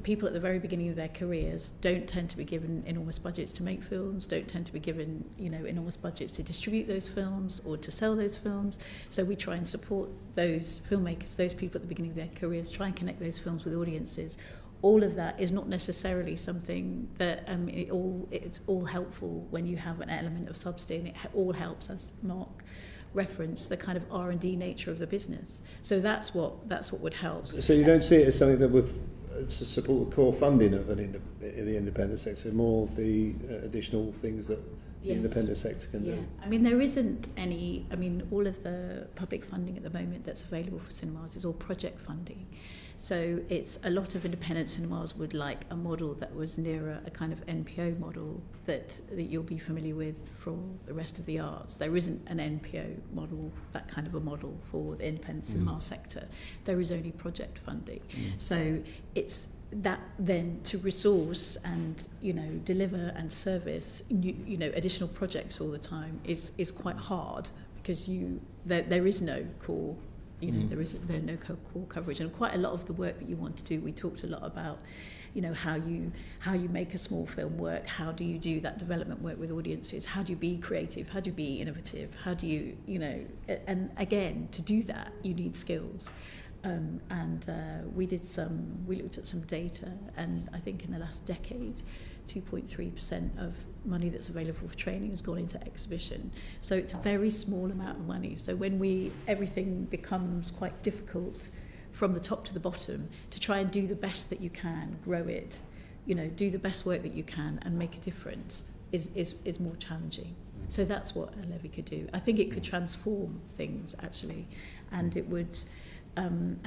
people at the very beginning of their careers don't tend to be given enormous budgets to make films, don't tend to be given enormous budgets to distribute those films or to sell those films. So we try and support those filmmakers, those people at the beginning of their careers, try and connect those films with audiences. All of that is not necessarily something that it's all helpful when you have an element of substance. It all helps, as Mark reference, the kind of R&D nature of the business. So that's what would help. So you don't see it as something that would support the core funding of the independent sector, more the additional things that the independent sector can do? I mean, there isn't any. I mean, all of the public funding at the moment that's available for cinemas is all project funding. So it's a lot of independent cinemas would like a model that was nearer a kind of NPO model that you'll be familiar with for the rest of the arts. There isn't an NPO model, that kind of a model for the independent cinema sector. There is only project funding. So it's that then to resource and deliver and service additional projects all the time is quite hard, because there is no core. There's no core coverage, and quite a lot of the work that you want to do. We talked a lot about, how you make a small film work. How do you do that development work with audiences? How do you be creative? How do you be innovative? How do you, and again, to do that, you need skills. We looked at some data, and I think in the last decade, 2.3% of money that's available for training has gone into exhibition. So it's a very small amount of money. So when everything becomes quite difficult from the top to the bottom, to try and do the best that you can, grow it, do the best work that you can and make a difference is more challenging. So that's what a Levy could do. I think it could transform things, actually, and it would, in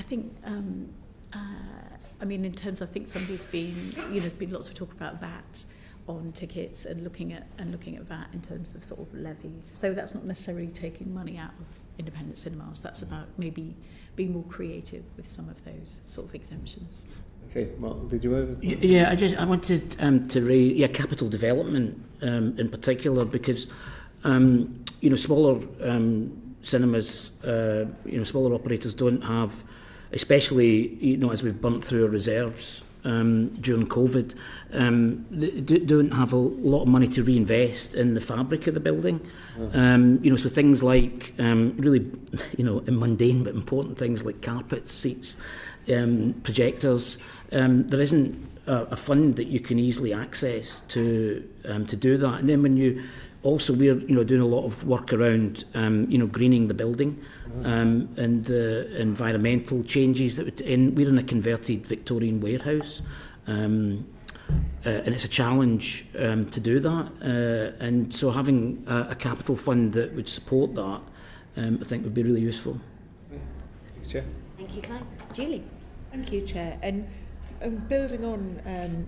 terms of, I think somebody's been, there's been lots of talk about VAT on tickets and looking at VAT in terms of sort of levies. So that's not necessarily taking money out of independent cinemas. That's about maybe being more creative with some of those sort of exemptions. Okay, Mark, did you have? Yeah, I wanted to raise capital development in particular, because smaller cinemas, smaller operators don't have, especially as we've burnt through our reserves during COVID, they don't have a lot of money to reinvest in the fabric of the building. So things like really mundane but important things like carpets, seats, projectors. There isn't a fund that you can easily access to do that. And then when we're doing a lot of work around greening the building and the environmental changes we're in a converted Victorian warehouse, and it's a challenge to do that, and so having a capital fund that would support that, I think would be really useful. Thank you, Chair. Thank you, Clive. Julie. Thank you, Chair. And building on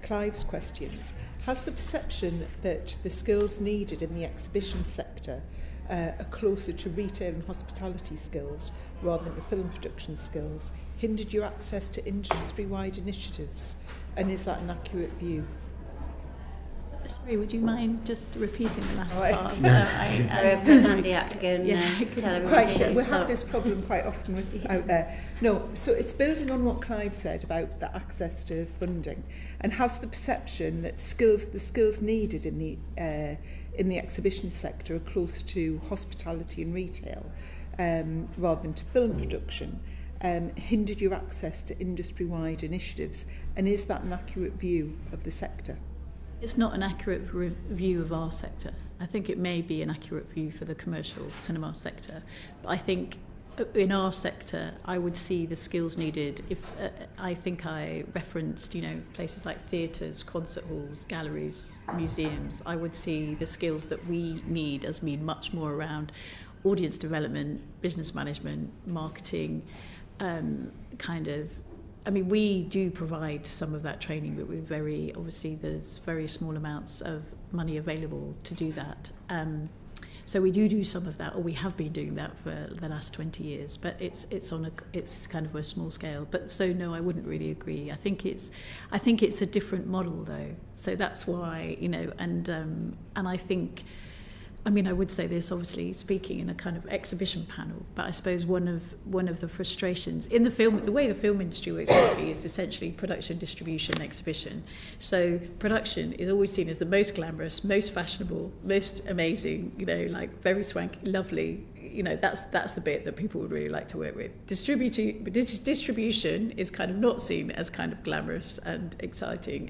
Clive's questions, has the perception that the skills needed in the exhibition sector are closer to retail and hospitality skills rather than the film production skills hindered your access to industry-wide initiatives? And is that an accurate view? Sorry, would you mind just repeating the last part? Sandy had to go and tell everyone. We have this problem quite often out there. No, so it's building on what Clive said about the access to funding, and has the perception that the skills needed in the exhibition sector are close to hospitality and retail rather than to film production, hindered your access to industry-wide initiatives, and is that an accurate view of the sector? It's not an accurate view of our sector. I think it may be an accurate view for the commercial cinema sector, but I think in our sector, I would see the skills needed. If I think I referenced, places like theatres, concert halls, galleries, museums, I would see the skills that we need as being much more around audience development, business management, marketing, we do provide some of that training, but there's very small amounts of money available to do that. So we do some of that, or we have been doing that for the last 20 years, but it's kind of a small scale. But so no, I wouldn't really agree. I think it's a different model though. So that's why, and I think, I would say this, obviously speaking in a kind of exhibition panel, but I suppose one of the frustrations in the way the film industry works obviously is essentially production, distribution, exhibition. So production is always seen as the most glamorous, most fashionable, most amazing, like very swanky, lovely. That's the bit that people would really like to work with. Distribution is kind of not seen as kind of glamorous and exciting,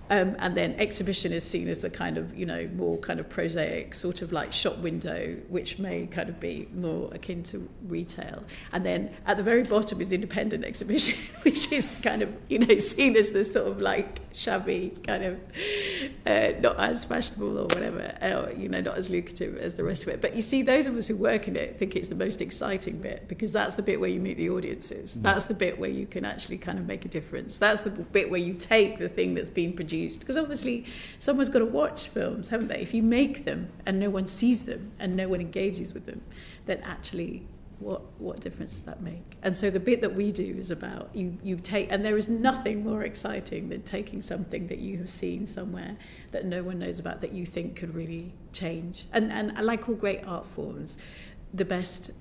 and then exhibition is seen as the kind of, more kind of prosaic sort of like shop window, which may kind of be more akin to retail. And then at the very bottom is independent exhibition, which is kind of, seen as the sort of like shabby kind of, not as fashionable or whatever, not as lucrative as the rest of it. But you see, those of us who work in it think it's the most exciting bit, because that's the bit where you meet the audiences. That's the bit where you can actually kind of make a difference. That's the bit where you take the thing that's been produced. Because obviously someone's got to watch films, haven't they? If you make them and no one sees them and no one engages with them, then actually what difference does that make? And so the bit that we do is about you take, and there is nothing more exciting than taking something that you have seen somewhere that no one knows about, that you think could really change. And like all great art forms, the best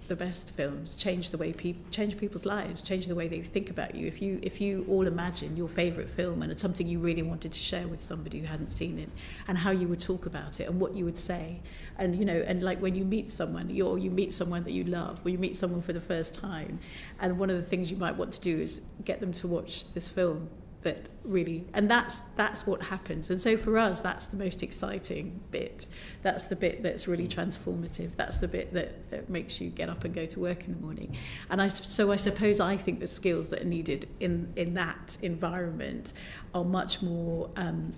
films change people's lives, change the way they think about you. If you all imagine your favourite film and it's something you really wanted to share with somebody who hadn't seen it, and how you would talk about it and what you would say, and and like when you meet someone, you meet someone that you love, or you meet someone for the first time, and one of the things you might want to do is get them to watch this film. That really, and that's what happens. And so for us, that's the most exciting bit. That's the bit that's really transformative. That's the bit that makes you get up and go to work in the morning. And I suppose I think the skills that are needed in that environment are much more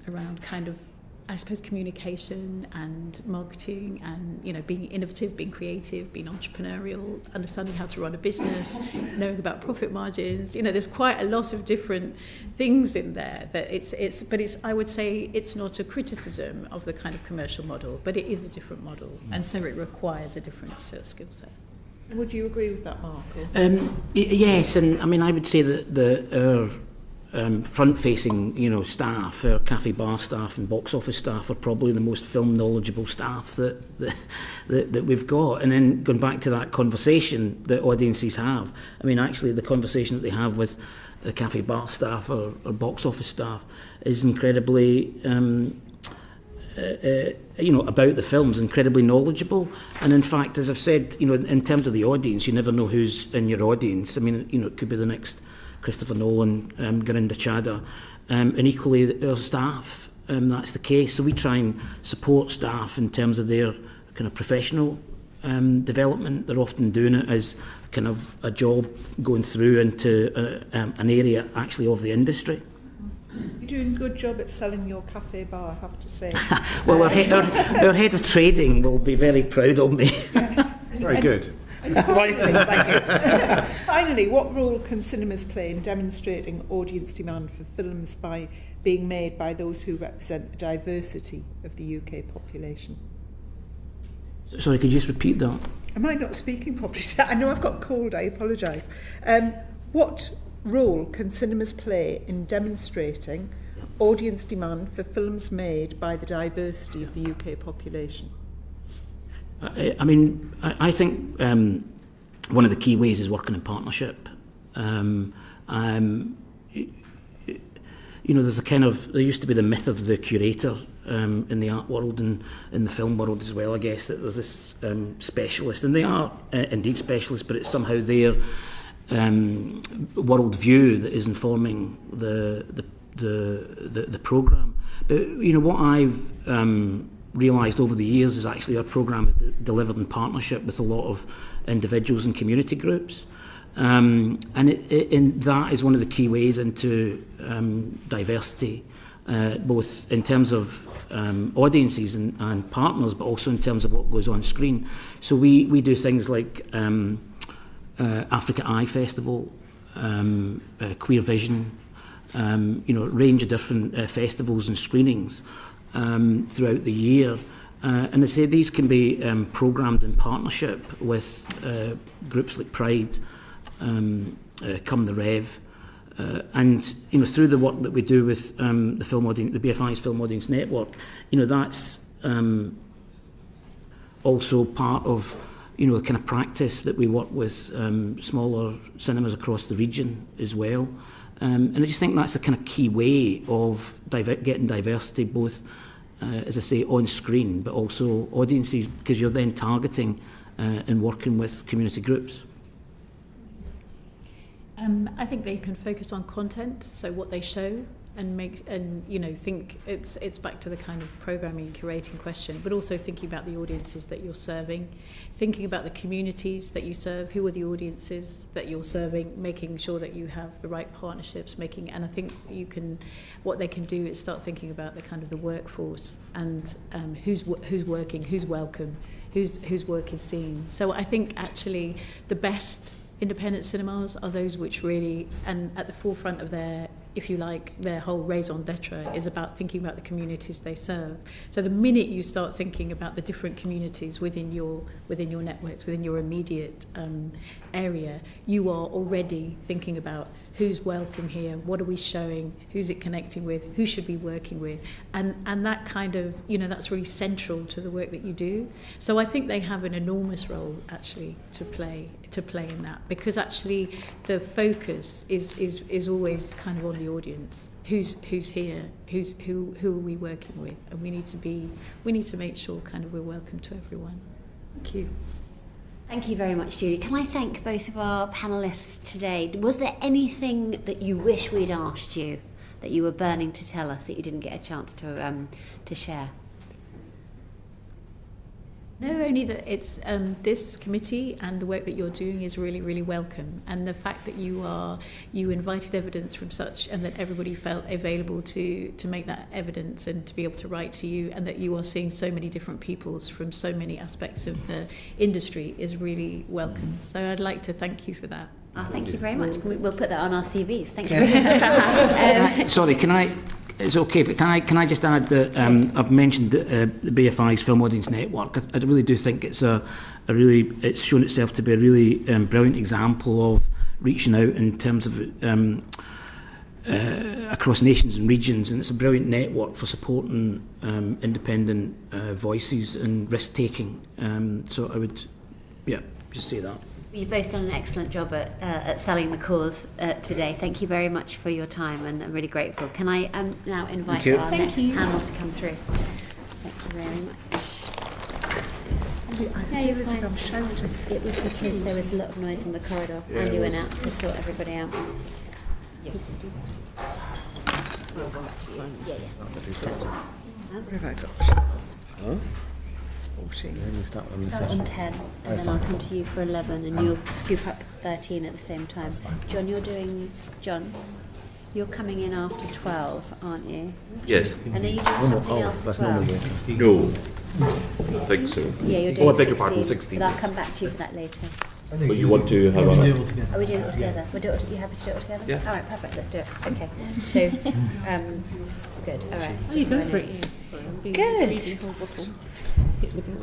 around kind of, I suppose, communication and marketing, and being innovative, being creative, being entrepreneurial, understanding how to run a business, knowing about profit margins. There's quite a lot of different things in there. That but I would say it's not a criticism of the kind of commercial model, but it is a different model, and so it requires a different skill set. Would you agree with that, Mark? Yes, and I would say that our front-facing, staff, our cafe bar staff and box office staff are probably the most film knowledgeable staff that we've got. And then going back to that conversation that audiences have, actually the conversation that they have with the cafe bar staff or box office staff is incredibly, about the films, incredibly knowledgeable. And in fact, as I've said, in terms of the audience, you never know who's in your audience. It could be the next Christopher Nolan, Gurinder Chadha, and equally our staff, that's the case. So we try and support staff in terms of their kind of professional development. They're often doing it as kind of a job going through into an area actually of the industry. You're doing a good job at selling your cafe bar, I have to say. Well, our head of trading will be very proud of me. Yeah. Very good. Finally, what role can cinemas play in demonstrating audience demand for films by being made by those who represent the diversity of the UK population? Sorry, could you just repeat that? Am I not speaking properly? I know I've got cold, I apologise. What role can cinemas play in demonstrating audience demand for films made by the diversity of the UK population? I think one of the key ways is working in partnership. There's there used to be the myth of the curator in the art world and in the film world as well, I guess, that there's this specialist, and they are indeed specialists, but it's somehow their world view that is informing the programme. But what I've realised over the years is actually our programme is delivered in partnership with a lot of individuals and community groups. And that is one of the key ways into diversity, both in terms of audiences and partners, but also in terms of what goes on screen. So we do things like Africa Eye Festival, Queer Vision, a range of different festivals and screenings throughout the year. And I say these can be programmed in partnership with groups like Pride, Come the Rev, and through the work that we do with the film audience, the BFI's Film Audience Network, that's also part of a kind of practice that we work with smaller cinemas across the region as well. And I just think that's a kind of key way of getting diversity, both, as I say, on screen, but also audiences, because you're then targeting and working with community groups. I think they can focus on content, so what they show, and think it's back to the kind of programming curating question, but also thinking about the audiences that you're serving, thinking about the communities that you serve, who are the audiences that you're serving, making sure that you have the right partnerships, and I think what they can do is start thinking about the kind of the workforce and who's working, who's welcome, whose work is seen. So I think actually the best independent cinemas are those which really, and at the forefront of their, if you like, their whole raison d'etre is about thinking about the communities they serve. So the minute you start thinking about the different communities within your networks, within your immediate area, you are already thinking about who's welcome here, what are we showing, who's it connecting with, who should be working with, and that kind of, that's really central to the work that you do. So I think they have an enormous role actually to play in that, because actually the focus is always kind of on the audience. Who's here? Who are we working with? And we need to make sure kind of we're welcome to everyone. Thank you. Thank you very much, Julie. Can I thank both of our panellists today? Was there anything that you wish we'd asked you, that you were burning to tell us, that you didn't get a chance to share? No, only that it's this committee and the work that you're doing is really, really welcome. And the fact that you invited evidence from such, and that everybody felt available to make that evidence and to be able to write to you, and that you are seeing so many different peoples from so many aspects of the industry is really welcome. So I'd like to thank you for that. Thank you very much. We'll put that on our CVs. Thank you. Sorry, it's okay, but can I just add that I've mentioned the BFI's Film Audience Network. I really do think it's it's shown itself to be a really brilliant example of reaching out in terms of across nations and regions, and it's a brilliant network for supporting independent voices and risk taking. So I would, just say that. You've both done an excellent job at selling the cause today. Thank you very much for your time, and I'm really grateful. Can I now invite our next panel to come through? Thank you very much. Yeah, you was shouting. It was because there was a lot of noise in the corridor. Andy went out to sort everybody out. Yes, we do that. We'll go back to Simon. Yeah. What have I got? Huh? 14. Start on 10, and then I'll come to you for 11, and you'll scoop up 13 at the same time. John, you're coming in after 12, aren't you? Yes. And are you doing something else as well? No. I think so. Yeah, you're doing I beg your pardon, 16. But I'll come back to you for that later. But you want to have Are we doing it all together? You happy to do it all together? Yeah. All right, perfect. Let's do it. Okay. So, good. All right. You go for it. Good.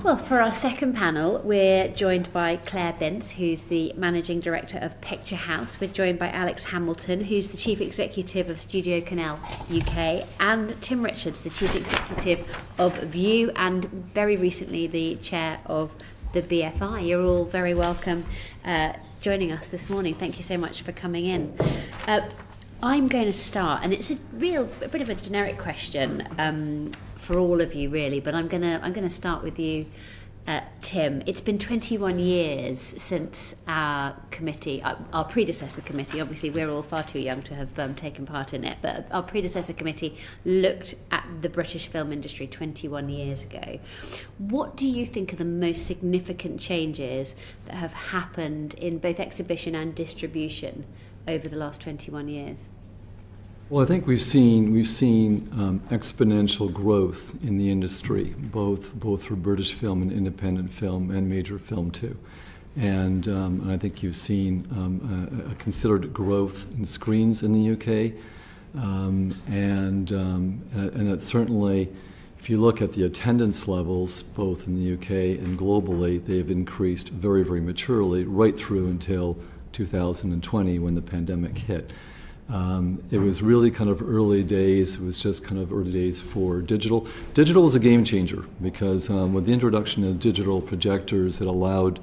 Well, for our second panel, we're joined by Claire Bince, who's the Managing Director of Picture House. We're joined by Alex Hamilton, who's the Chief Executive of Studio Canal UK, and Tim Richards, the Chief Executive of View, and very recently the Chair of the BFI. You're all very welcome joining us this morning. Thank you so much for coming in. I'm going to start, and it's a bit of a generic question for all of you, really. But I'm going to start with you, Tim, it's been 21 years since our committee, our predecessor committee, obviously we're all far too young to have taken part in it, but our predecessor committee looked at the British film industry 21 years ago. What do you think are the most significant changes that have happened in both exhibition and distribution over the last 21 years? Well, I think we've seen exponential growth in the industry, both for British film and independent film and major film too, and I think you've seen a considered growth in screens in the UK, and that certainly, if you look at the attendance levels, both in the UK and globally, they've increased very, very maturely right through until 2020 when the pandemic hit. It was really kind of early days. It was just kind of early days for digital. Digital was a game changer because with the introduction of digital projectors, it allowed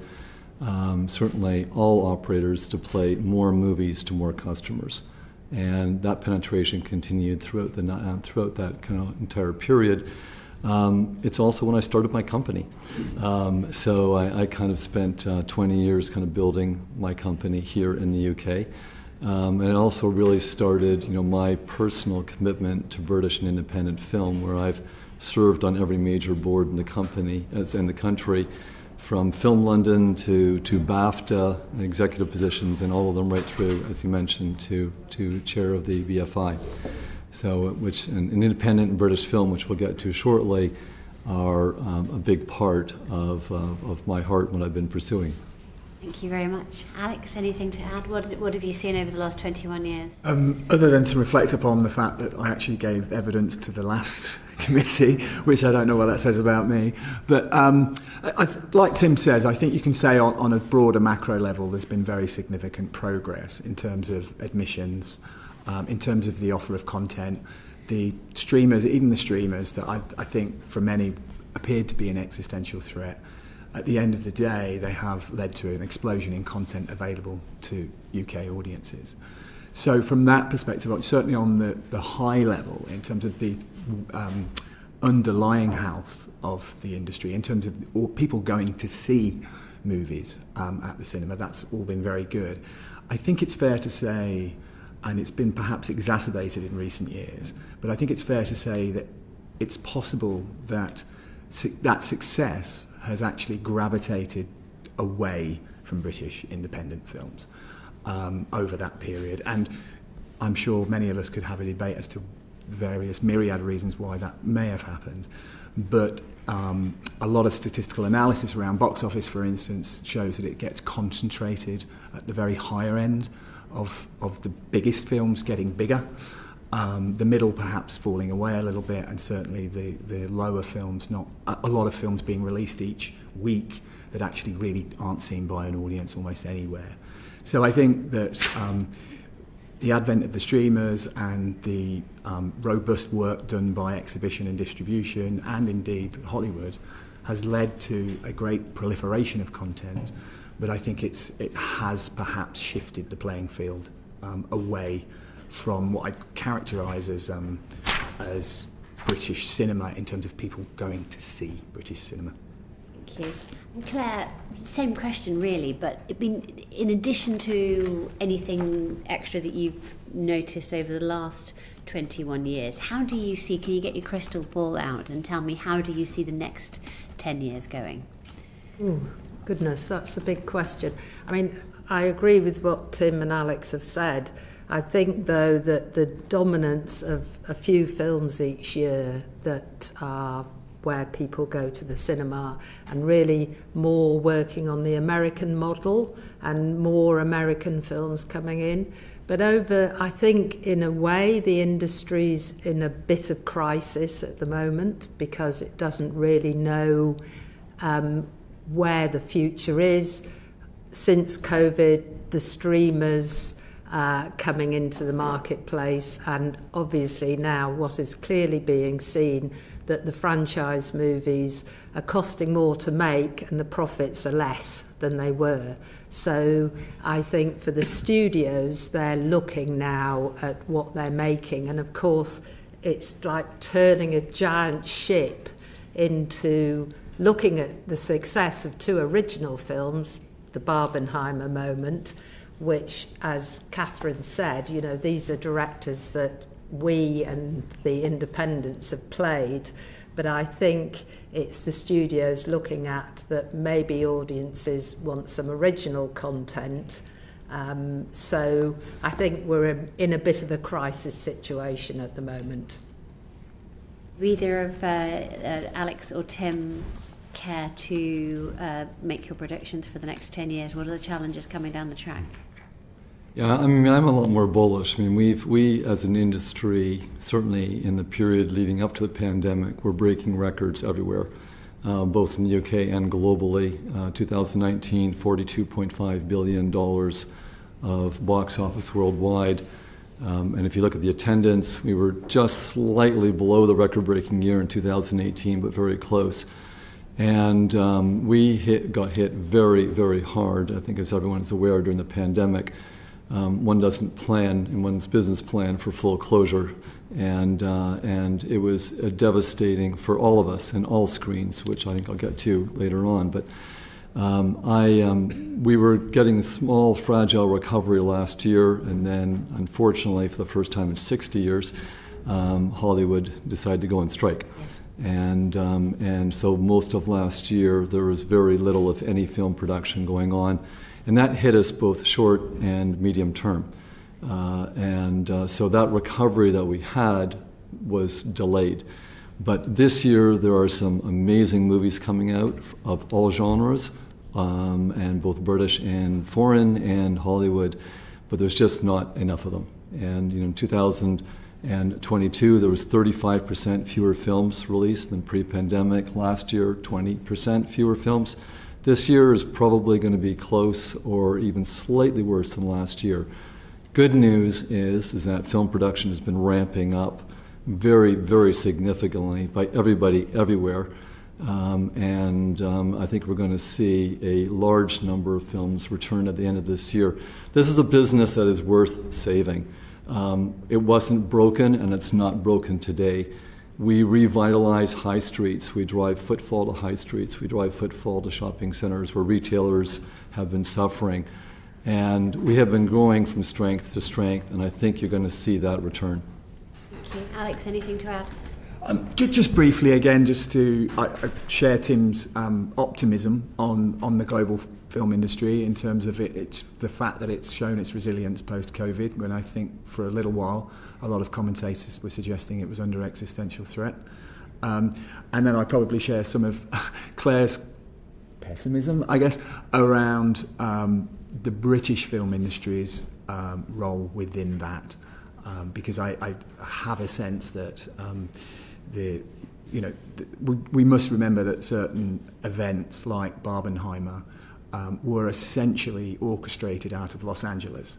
certainly all operators to play more movies to more customers. And that penetration continued throughout that kind of entire period. It's also when I started my company. So I kind of spent 20 years kind of building my company here in the UK. And it also really started, my personal commitment to British and independent film, where I've served on every major board in the company, in the country, from Film London to BAFTA, executive positions, and all of them right through, as you mentioned, to chair of the BFI. So, which an independent British film, which we'll get to shortly, are a big part of my heart, what I've been pursuing. Thank you very much. Alex, anything to add? What have you seen over the last 21 years? Other than to reflect upon the fact that I actually gave evidence to the last committee, which I don't know what that says about me. But like Tim says, I think you can say on a broader macro level there's been very significant progress in terms of admissions, in terms of the offer of content. The streamers, even the streamers that I think for many appeared to be an existential threat, at the end of the day, they have led to an explosion in content available to UK audiences. So from that perspective, certainly on the high level, in terms of the underlying health of the industry, in terms of people going to see movies at the cinema, that's all been very good. I think it's fair to say, and it's been perhaps exacerbated in recent years, but I think it's fair to say that it's possible that that success has actually gravitated away from British independent films over that period. And I'm sure many of us could have a debate as to various myriad reasons why that may have happened. But a lot of statistical analysis around box office, for instance, shows that it gets concentrated at the very higher end of the biggest films getting bigger. The middle perhaps falling away a little bit, and certainly the lower films, not a lot of films being released each week that actually really aren't seen by an audience almost anywhere. So I think that the advent of the streamers and the robust work done by exhibition and distribution, and indeed Hollywood, has led to a great proliferation of content, but I think it has perhaps shifted the playing field away from what I characterise as British cinema in terms of people going to see British cinema. Thank you. And Claire, same question really, but in addition to anything extra that you've noticed over the last 21 years, how do you see, can you get your crystal ball out and tell me, how do you see the next 10 years going? Oh, goodness, that's a big question. I mean, I agree with what Tim and Alex have said. I think, though, that the dominance of a few films each year that are where people go to the cinema, and really more working on the American model and more American films coming in. But I think, in a way, the industry's in a bit of crisis at the moment because it doesn't really know where the future is. Since COVID, the streamers coming into the marketplace, and obviously now what is clearly being seen, that the franchise movies are costing more to make and the profits are less than they were. So I think for the studios, they're looking now at what they're making, and of course it's like turning a giant ship into looking at the success of two original films, the Barbenheimer Moment, which, as Catherine said, you know, these are directors that we and the independents have played, but I think it's the studios looking at that maybe audiences want some original content. So I think we're in a bit of a crisis situation at the moment. Do either of Alex or Tim care to make your predictions for the next 10 years? What are the challenges coming down the track? Yeah, I mean, I'm a lot more bullish. I mean, we as an industry, certainly in the period leading up to the pandemic, we're breaking records everywhere, both in the UK and globally. 2019, $42.5 billion of box office worldwide. And if you look at the attendance, we were just slightly below the record-breaking year in 2018, but very close. And we got hit very, very hard, I think as everyone is aware, during the pandemic. One doesn't plan in one's business plan for full closure, and it was devastating for all of us and all screens, which I think I'll get to later on. But we were getting a small, fragile recovery last year, and then, unfortunately, for the first time in 60 years, Hollywood decided to go on strike. And so most of last year, there was very little, if any, film production going on. And that hit us both short and medium term. So that recovery that we had was delayed. But this year there are some amazing movies coming out of all genres, and both British and foreign and Hollywood, but there's just not enough of them. And in 2022 there was 35% fewer films released than pre-pandemic. Last year, 20% fewer films. This year is probably going to be close or even slightly worse than last year. Good news is that film production has been ramping up very, very significantly by everybody everywhere. I think we're going to see a large number of films return at the end of this year. This is a business that is worth saving. It wasn't broken, and it's not broken today. We revitalize high streets. We drive footfall to high streets. We drive footfall to shopping centers where retailers have been suffering. And we have been growing from strength to strength, and I think you're going to see that return. Thank you. Alex, anything to add? Just briefly again, just to share Tim's optimism on the global film industry in terms of it's the fact that it's shown its resilience post-COVID, when I think for a little while a lot of commentators were suggesting it was under existential threat. And then I probably share some of Claire's pessimism, I guess, around the British film industry's role within that, because I have a sense that we must remember that certain events like Barbenheimer were essentially orchestrated out of Los Angeles.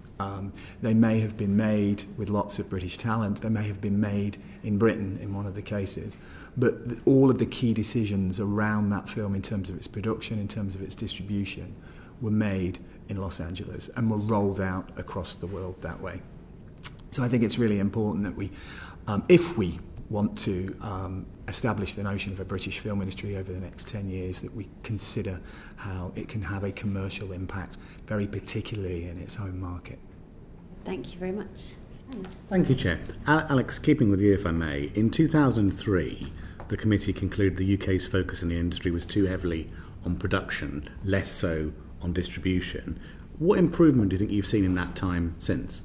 They may have been made with lots of British talent, they may have been made in Britain in one of the cases, but all of the key decisions around that film in terms of its production, in terms of its distribution, were made in Los Angeles and were rolled out across the world that way. So I think it's really important that we, if we want to establish the notion of a British film industry over the next 10 years, that we consider how it can have a commercial impact, very particularly in its home market. Thank you very much. Thank you, Chair. Alex, keeping with you, if I may, in 2003, the committee concluded the UK's focus in the industry was too heavily on production, less so on distribution. What improvement do you think you've seen in that time since?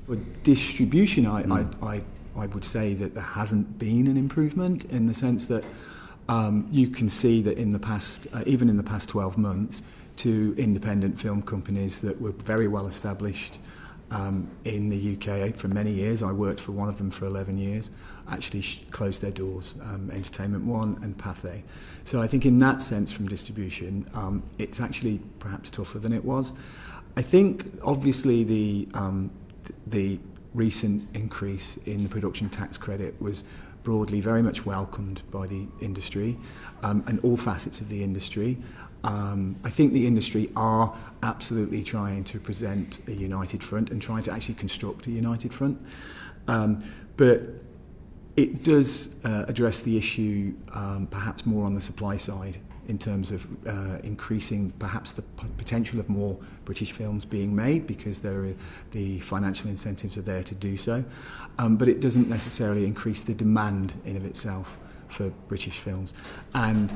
For distribution, I would say that there hasn't been an improvement, in the sense that you can see that in the past, even in the past 12 months, two independent film companies that were very well established in the UK for many years, I worked for one of them for 11 years, actually closed their doors, Entertainment One and Pathé. So I think in that sense, from distribution, it's actually perhaps tougher than it was. I think obviously the recent increase in the production tax credit was broadly very much welcomed by the industry and all facets of the industry. I think the industry are absolutely trying to present a united front and trying to actually construct a united front. But It does address the issue perhaps more on the supply side in terms of increasing perhaps the potential of more British films being made because the financial incentives are there to do so. But it doesn't necessarily increase the demand in of itself for British films. And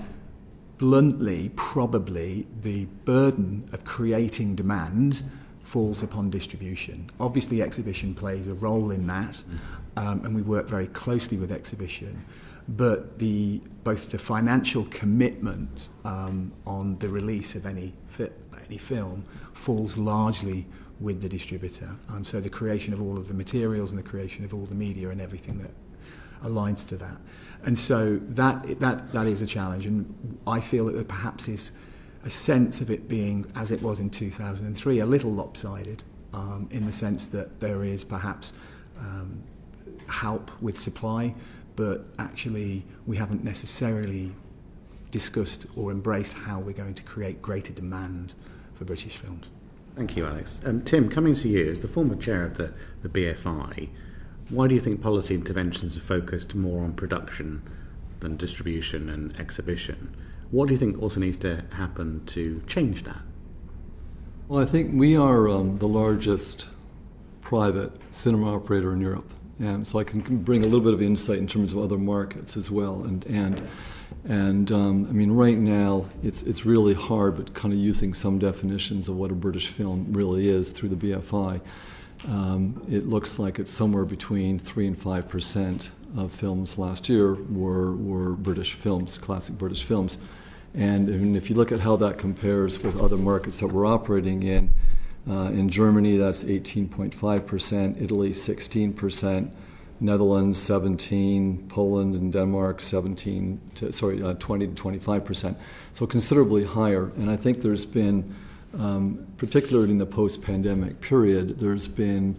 bluntly, probably the burden of creating demand falls upon distribution. Obviously, exhibition plays a role in that, and we work very closely with exhibition. But both the financial commitment on the release of any film falls largely with the distributor. So the creation of all of the materials and the creation of all the media and everything that aligns to that. And so that is a challenge. And I feel that there perhaps is a sense of it being, as it was in 2003, a little lopsided in the sense that there is perhaps help with supply, but actually we haven't necessarily discussed or embraced how we're going to create greater demand for British films. Thank you, Alex. Tim, coming to you, as the former chair of the BFI, why do you think policy interventions are focused more on production than distribution and exhibition? What do you think also needs to happen to change that? Well, I think we are the largest private cinema operator in Europe. And so I can bring a little bit of insight in terms of other markets as well. And I mean, right now it's really hard, but kind of using some definitions of what a British film really is through the BFI. It looks like it's somewhere between 3 and 5% of films last year were British films, classic British films. And if you look at how that compares with other markets that we're operating in Germany, that's 18.5%, Italy, 16%, Netherlands, 17%, Poland and Denmark, 20 to 25%. So considerably higher. And I think there's been, particularly in the post-pandemic period, there's been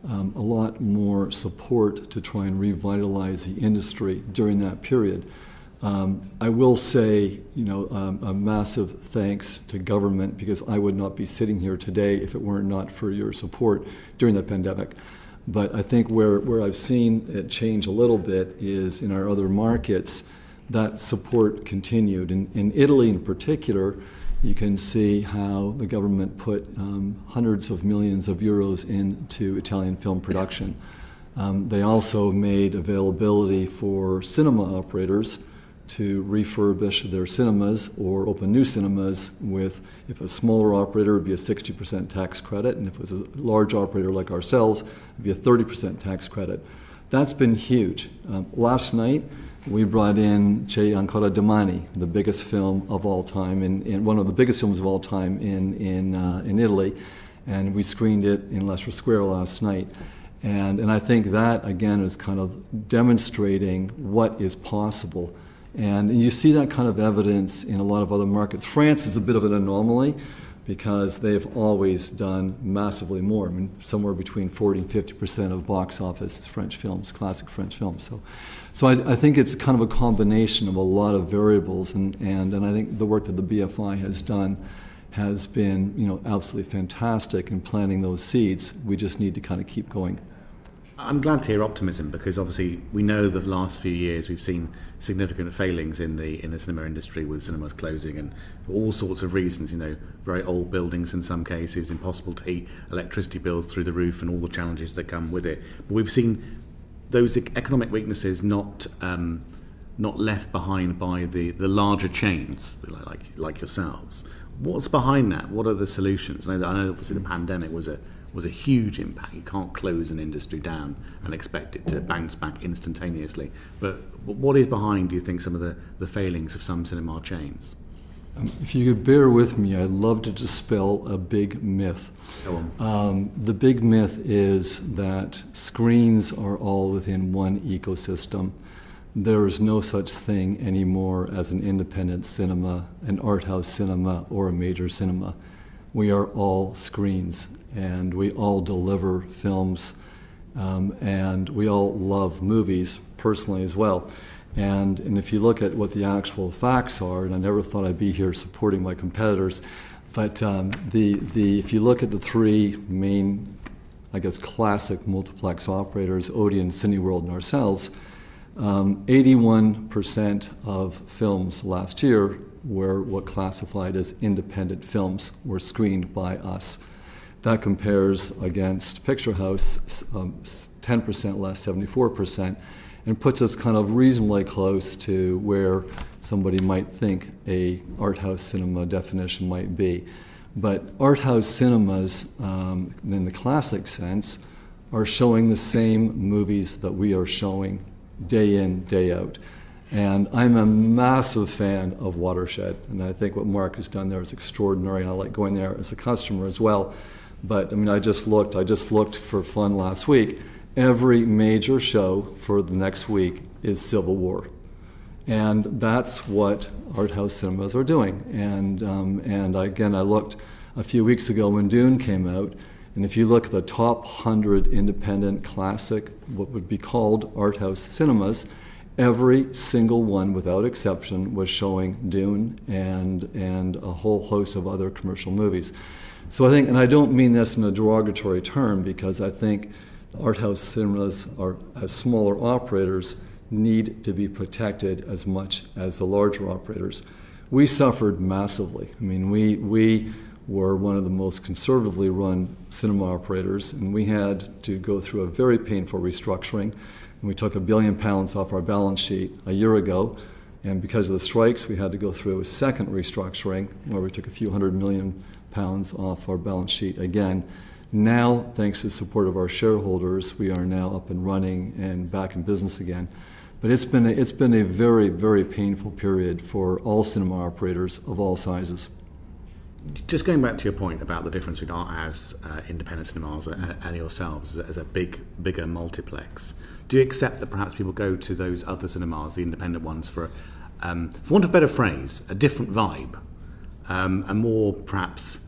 a lot more support to try and revitalize the industry during that period. I will say, a massive thanks to government, because I would not be sitting here today if it were not for your support during the pandemic. But I think where I've seen it change a little bit is in our other markets, that support continued. In Italy in particular, you can see how the government put hundreds of millions of euros into Italian film production. They also made availability for cinema operators to refurbish their cinemas or open new cinemas with, if a smaller operator, it would be a 60% tax credit, and if it was a large operator like ourselves, it would be a 30% tax credit. That's been huge. Last night, we brought in C'è ancora domani, the biggest film of all time, in one of the biggest films of all time in Italy, and we screened it in Leicester Square last night. And I think that, again, is kind of demonstrating what is possible. And you see that kind of evidence in a lot of other markets. France is a bit of an anomaly because they've always done massively more. I mean, somewhere between 40 and 50% of box office French films, classic French films. So I think it's kind of a combination of a lot of variables, and I think the work that the BFI has done has been, absolutely fantastic in planting those seeds. We just need to kind of keep going. I'm glad to hear optimism, because obviously we know that the last few years we've seen significant failings in the cinema industry, with cinemas closing and for all sorts of reasons, very old buildings in some cases, impossible to heat, electricity bills through the roof and all the challenges that come with it. But we've seen those economic weaknesses not left behind by the larger chains like yourselves. What's behind that? What are the solutions? I know obviously the pandemic was a huge impact. You can't close an industry down and expect it to bounce back instantaneously. But what is behind, do you think, some of the failings of some cinema chains? If you could bear with me, I'd love to dispel a big myth. Go on. The big myth is that screens are all within one ecosystem. There is no such thing anymore as an independent cinema, an art house cinema, or a major cinema. We are all screens, and we all deliver films, and we all love movies personally as well. And if you look at what the actual facts are, and I never thought I'd be here supporting my competitors, but if you look at the three main, classic multiplex operators, Odeon, Cineworld, and ourselves, 81% of films last year were what classified as independent films were screened by us. That compares against Picture House, 10% less, 74%, and puts us kind of reasonably close to where somebody might think a art house cinema definition might be. But art house cinemas, in the classic sense, are showing the same movies that we are showing day in, day out. And I'm a massive fan of Watershed, and I think what Mark has done there is extraordinary, and I like going there as a customer as well. But I mean, I just looked for fun last week. Every major show for the next week is Civil War. And that's what art house cinemas are doing. And again, I looked a few weeks ago when Dune came out, and if you look at the top 100 independent classic, what would be called art house cinemas, every single one, without exception, was showing Dune and a whole host of other commercial movies. So I think, and I don't mean this in a derogatory term, because I think art house cinemas are, as smaller operators, need to be protected as much as the larger operators. We suffered massively. I mean, we were one of the most conservatively run cinema operators, and we had to go through a very painful restructuring. And we took £1 billion off our balance sheet a year ago, and because of the strikes, we had to go through a second restructuring where we took a few £100 million off our balance sheet again. Now, thanks to the support of our shareholders, we are now up and running and back in business again. But it's been a very, very painful period for all cinema operators of all sizes. Just going back to your point about the difference between art house, independent cinemas, and yourselves as a bigger multiplex, do you accept that perhaps people go to those other cinemas, the independent ones, for want of a better phrase, a different vibe, a more perhaps,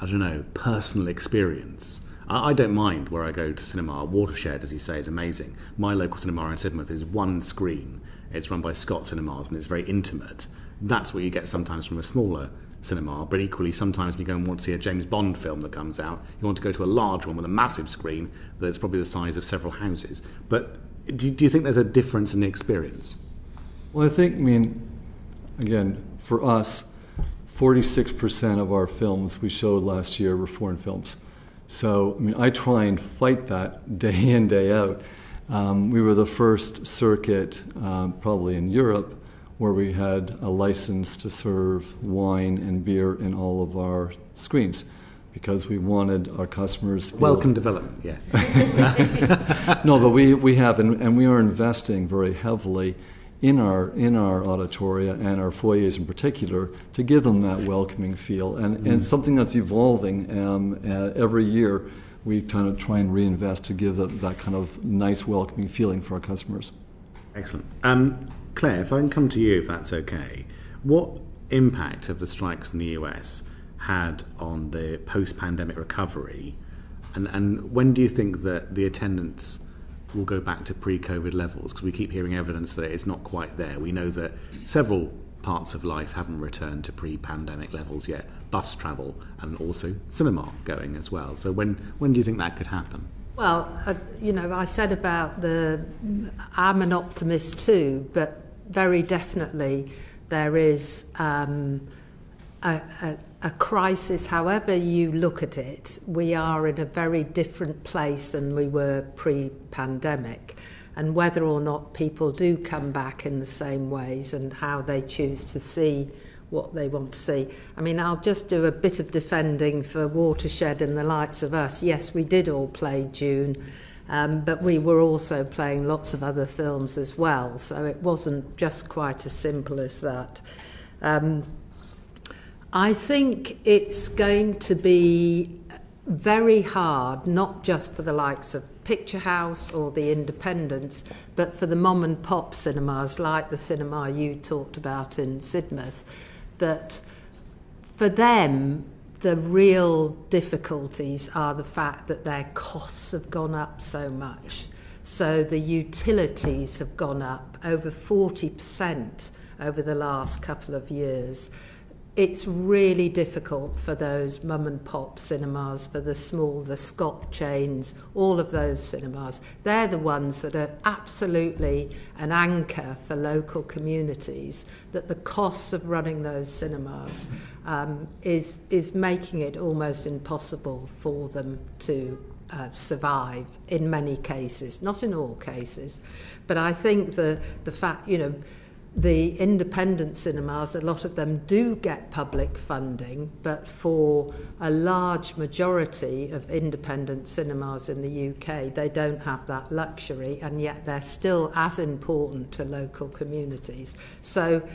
I don't know, personal experience? I don't mind where I go to cinema. Watershed, as you say, is amazing. My local cinema in Sidmouth is one screen. It's run by Scott Cinemas, and it's very intimate. That's what you get sometimes from a smaller cinema, but equally sometimes when you go and want to see a James Bond film that comes out, you want to go to a large one with a massive screen that's probably the size of several houses. But do you think there's a difference in the experience? Well, I think, again, for us, 46% of our films we showed last year were foreign films. So, I try and fight that day in, day out. We were the first circuit, probably in Europe, where we had a license to serve wine and beer in all of our screens, because we wanted our customers... Welcome development, yes. No, but we have, and we are investing very heavily in our auditoria and our foyers in particular to give them that welcoming feel. And something that's evolving every year. We kind of try and reinvest to give that kind of nice welcoming feeling for our customers. Excellent. Claire, if I can come to you, if that's okay, what impact have the strikes in the US had on the post-pandemic recovery, and when do you think that the attendance will go back to pre-COVID levels? Because we keep hearing evidence that it's not quite there. We know that several parts of life haven't returned to pre-pandemic levels yet, bus travel and also cinema going as well. So when do you think that could happen? Well, I said about I'm an optimist too, but very definitely there is a crisis. However you look at it, we are in a very different place than we were pre-pandemic. And whether or not people do come back in the same ways and how they choose to see what they want to see. I'll just do a bit of defending for Watershed and the likes of us. Yes, we did all play Dune, but we were also playing lots of other films as well, so it wasn't just quite as simple as that. I think it's going to be very hard, not just for the likes of Picture House or the independents, but for the mom and pop cinemas like the cinema you talked about in Sidmouth, that for them the real difficulties are the fact that their costs have gone up so much. So the utilities have gone up over 40% over the last couple of years. it's really difficult for those mum and pop cinemas, for the small, the Scott chains, all of those cinemas. They're the ones that are absolutely an anchor for local communities, that the costs of running those cinemas is making it almost impossible for them to survive in many cases, not in all cases. But I think the fact, the independent cinemas, a lot of them do get public funding, but for a large majority of independent cinemas in the UK, they don't have that luxury, and yet they're still as important to local communities. So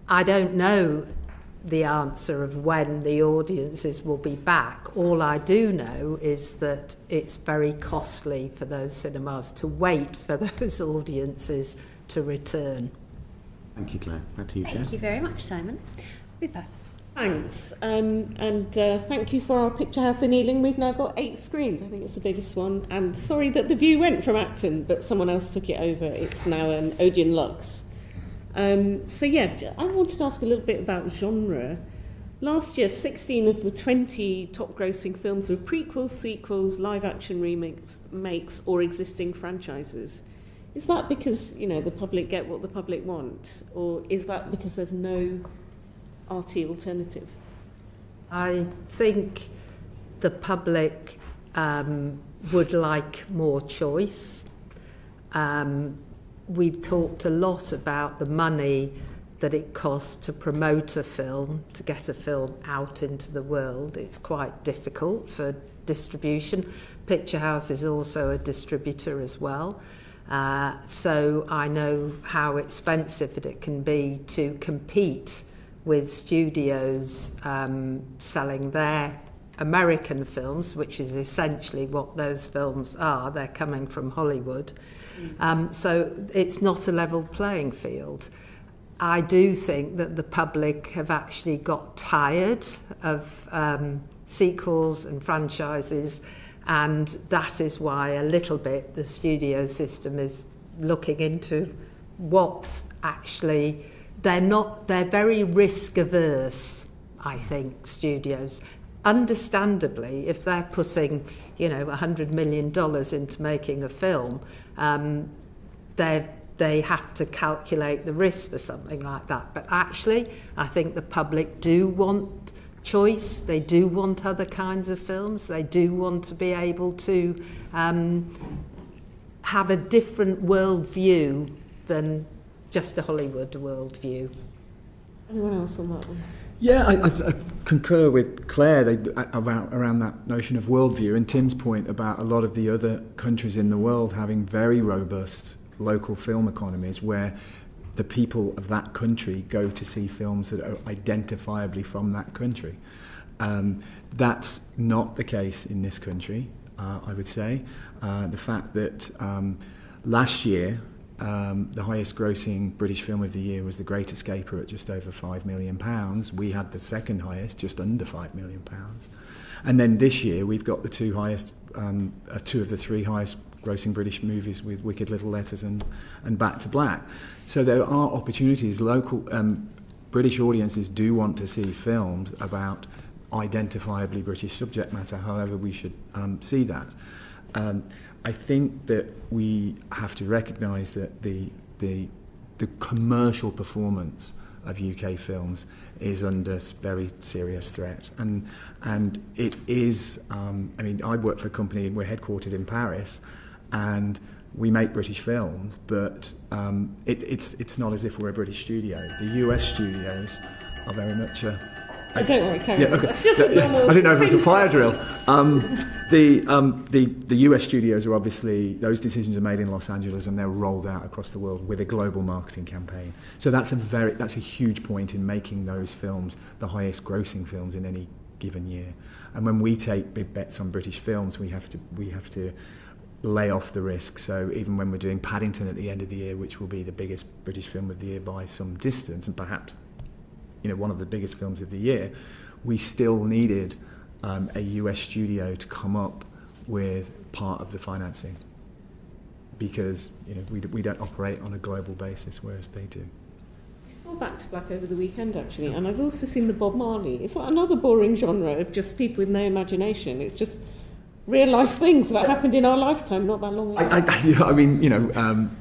I don't know the answer of when the audiences will be back. All I do know is that it's very costly for those cinemas to wait for those audiences to return. Thank you, Claire. Back to you, Chair. Thank you very much, Simon. Rupert. Thanks. Thank you for our Picture House in Ealing. We've now got 8 screens. I think it's the biggest one. And sorry that the View went from Acton, but someone else took it over. It's now an Odeon Lux. I wanted to ask a little bit about genre. Last year, 16 of the 20 top-grossing films were prequels, sequels, live-action remakes, or existing franchises. Is that because, the public get what the public want? Or is that because there's no arty alternative? I think the public would like more choice. We've talked a lot about the money that it costs to promote a film, to get a film out into the world. It's quite difficult for distribution. Picture House is also a distributor as well. So I know how expensive it can be to compete with studios selling their American films, which is essentially what those films are. They're coming from Hollywood. So it's not a level playing field. I do think that the public have actually got tired of sequels and franchises, and that is why a little bit the studio system is looking into what actually they're very risk averse, I think, studios. Understandably, if they're putting, $100 million into making a film, they have to calculate the risk for something like that. But actually, I think the public do want choice. They do want other kinds of films. They do want to be able to have a different worldview than just a Hollywood worldview. Anyone else on that one? Yeah, I concur with Claire around that notion of worldview, and Tim's point about a lot of the other countries in the world having very robust local film economies where the people of that country go to see films that are identifiably from that country. That's not the case in this country, I would say. The fact that last year the highest grossing British film of the year was The Great Escaper at just over £5 million. We had the second highest, just under £5 million. And then this year we've got the two of the three highest grossing British movies with Wicked Little Letters and Back to Black. So there are opportunities. Local British audiences do want to see films about identifiably British subject matter, however we should see that. I think that we have to recognise that the commercial performance of UK films is under very serious threat, and it is. I work for a company, and we're headquartered in Paris, and we make British films, but it's not as if we're a British studio. The US studios are very much don't worry, carry on. Okay. It's just a normal I didn't know if it was a fire drill. The US studios are obviously, those decisions are made in Los Angeles and they're rolled out across the world with a global marketing campaign. So that's a huge point in making those films the highest grossing films in any given year. And when we take big bets on British films, we have to lay off the risk. So even when we're doing Paddington at the end of the year, which will be the biggest British film of the year by some distance, and perhaps one of the biggest films of the year, we still needed a US studio to come up with part of the financing, because we don't operate on a global basis, whereas they do. saw Back to Black over the weekend, actually, and I've also seen the Bob Marley. It's like another boring genre of just people with no imagination. It's just real-life things that happened in our lifetime not that long ago. I mean,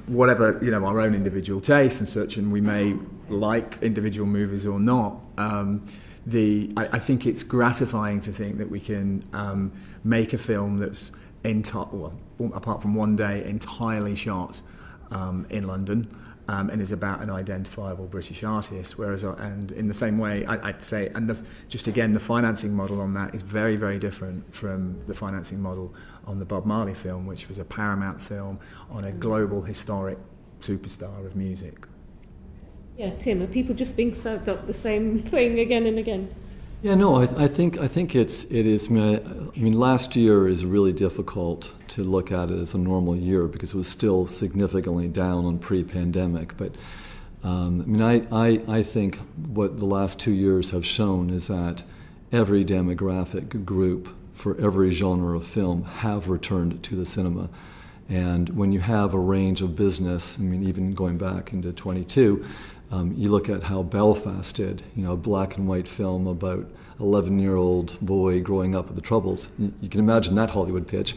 whatever, our own individual taste and such, and we may like individual movies or not, I think it's gratifying to think that we can make a film that's, apart from one day, entirely shot in London, and is about an identifiable British artist. Whereas, and in the same way, I'd say, and the financing model on that is very, very different from the financing model on the Bob Marley film, which was a Paramount film on a global historic superstar of music. Yeah, Tim, are people just being served up the same thing again and again? Yeah, no, I think it is. I mean, last year is really difficult to look at it as a normal year because it was still significantly down on pre-pandemic. But I think what the last 2 years have shown is that every demographic group for every genre of film have returned to the cinema. And when you have a range of business, I mean, even going back into 22. You look at how Belfast did, a black and white film about an 11-year-old boy growing up with the Troubles. You can imagine that Hollywood pitch.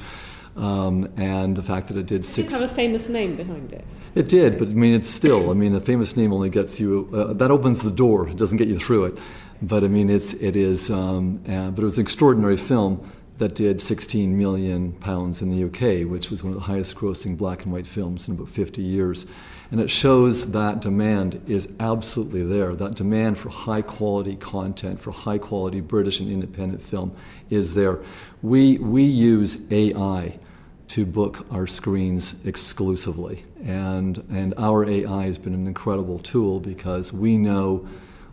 And the fact that it did It have a famous name behind it. It did, but it's still, a famous name only gets you, that opens the door, it doesn't get you through it. But but it was an extraordinary film that did £16 million in the UK, which was one of the highest grossing black and white films in about 50 years. And it shows that demand is absolutely there. That demand for high quality content, for high quality British and independent film is there. We use AI to book our screens exclusively. And our AI has been an incredible tool because we know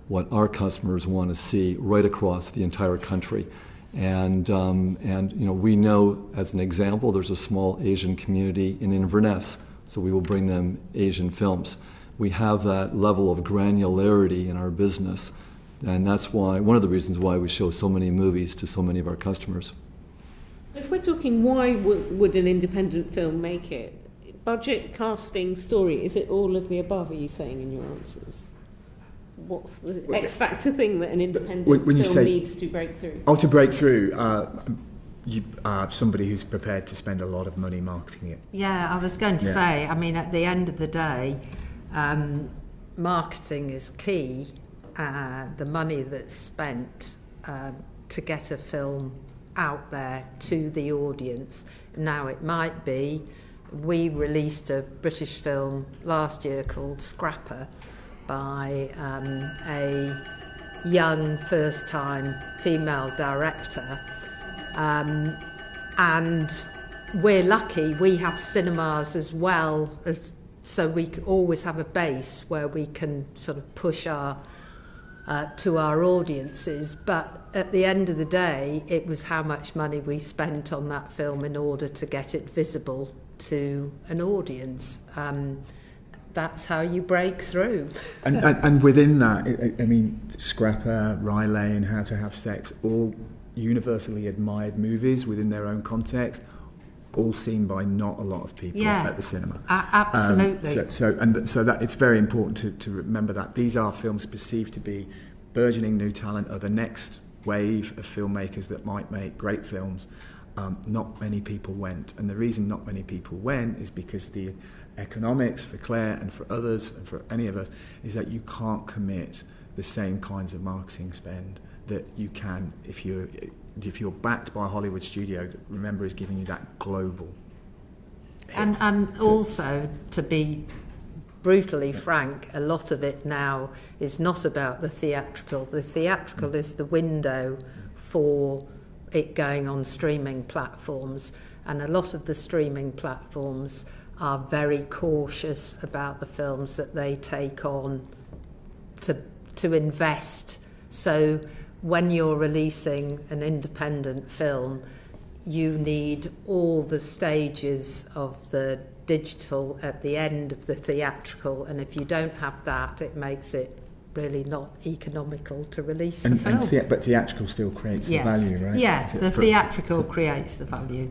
what our customers want to see right across the entire country. And we know, as an example, there's a small Asian community in Inverness, so we will bring them Asian films. We have that level of granularity in our business, and that's why one of the reasons why we show so many movies to so many of our customers. So if we're talking why would an independent film make it? Budget, casting, story, is it all of the above, are you saying in your answers? What's the X factor thing that an independent film needs to break through? Oh, to break through, you are somebody who's prepared to spend a lot of money marketing it. Yeah, I was going to say, at the end of the day, marketing is key. The money that's spent to get a film out there to the audience. Now, it might be, we released a British film last year called Scrapper, by a young first-time female director, and we're lucky we have cinemas as well, so we always have a base where we can sort of push to our audiences. But at the end of the day, it was how much money we spent on that film in order to get it visible to an audience. That's how you break through. and within that, Scrapper, Riley, and How to Have Sex, all universally admired movies within their own context, all seen by not a lot of people at the cinema. Absolutely. So that it's very important to remember that these are films perceived to be burgeoning new talent, or the next wave of filmmakers that might make great films. Not many people went, and the reason not many people went is because the economics for Claire and for others and for any of us is that you can't commit the same kinds of marketing spend that you can if you're backed by a Hollywood studio that, remember, is giving you that global hit. And also, to be brutally frank, a lot of it now is not about the theatrical. The theatrical is the window for it going on streaming platforms, and a lot of the streaming platforms are very cautious about the films that they take on to invest. So when you're releasing an independent film, you need all the stages of the digital at the end of the theatrical, and if you don't have that, it makes it really not economical to release the film. But theatrical still creates the value, right? Yeah, the theatrical creates the value.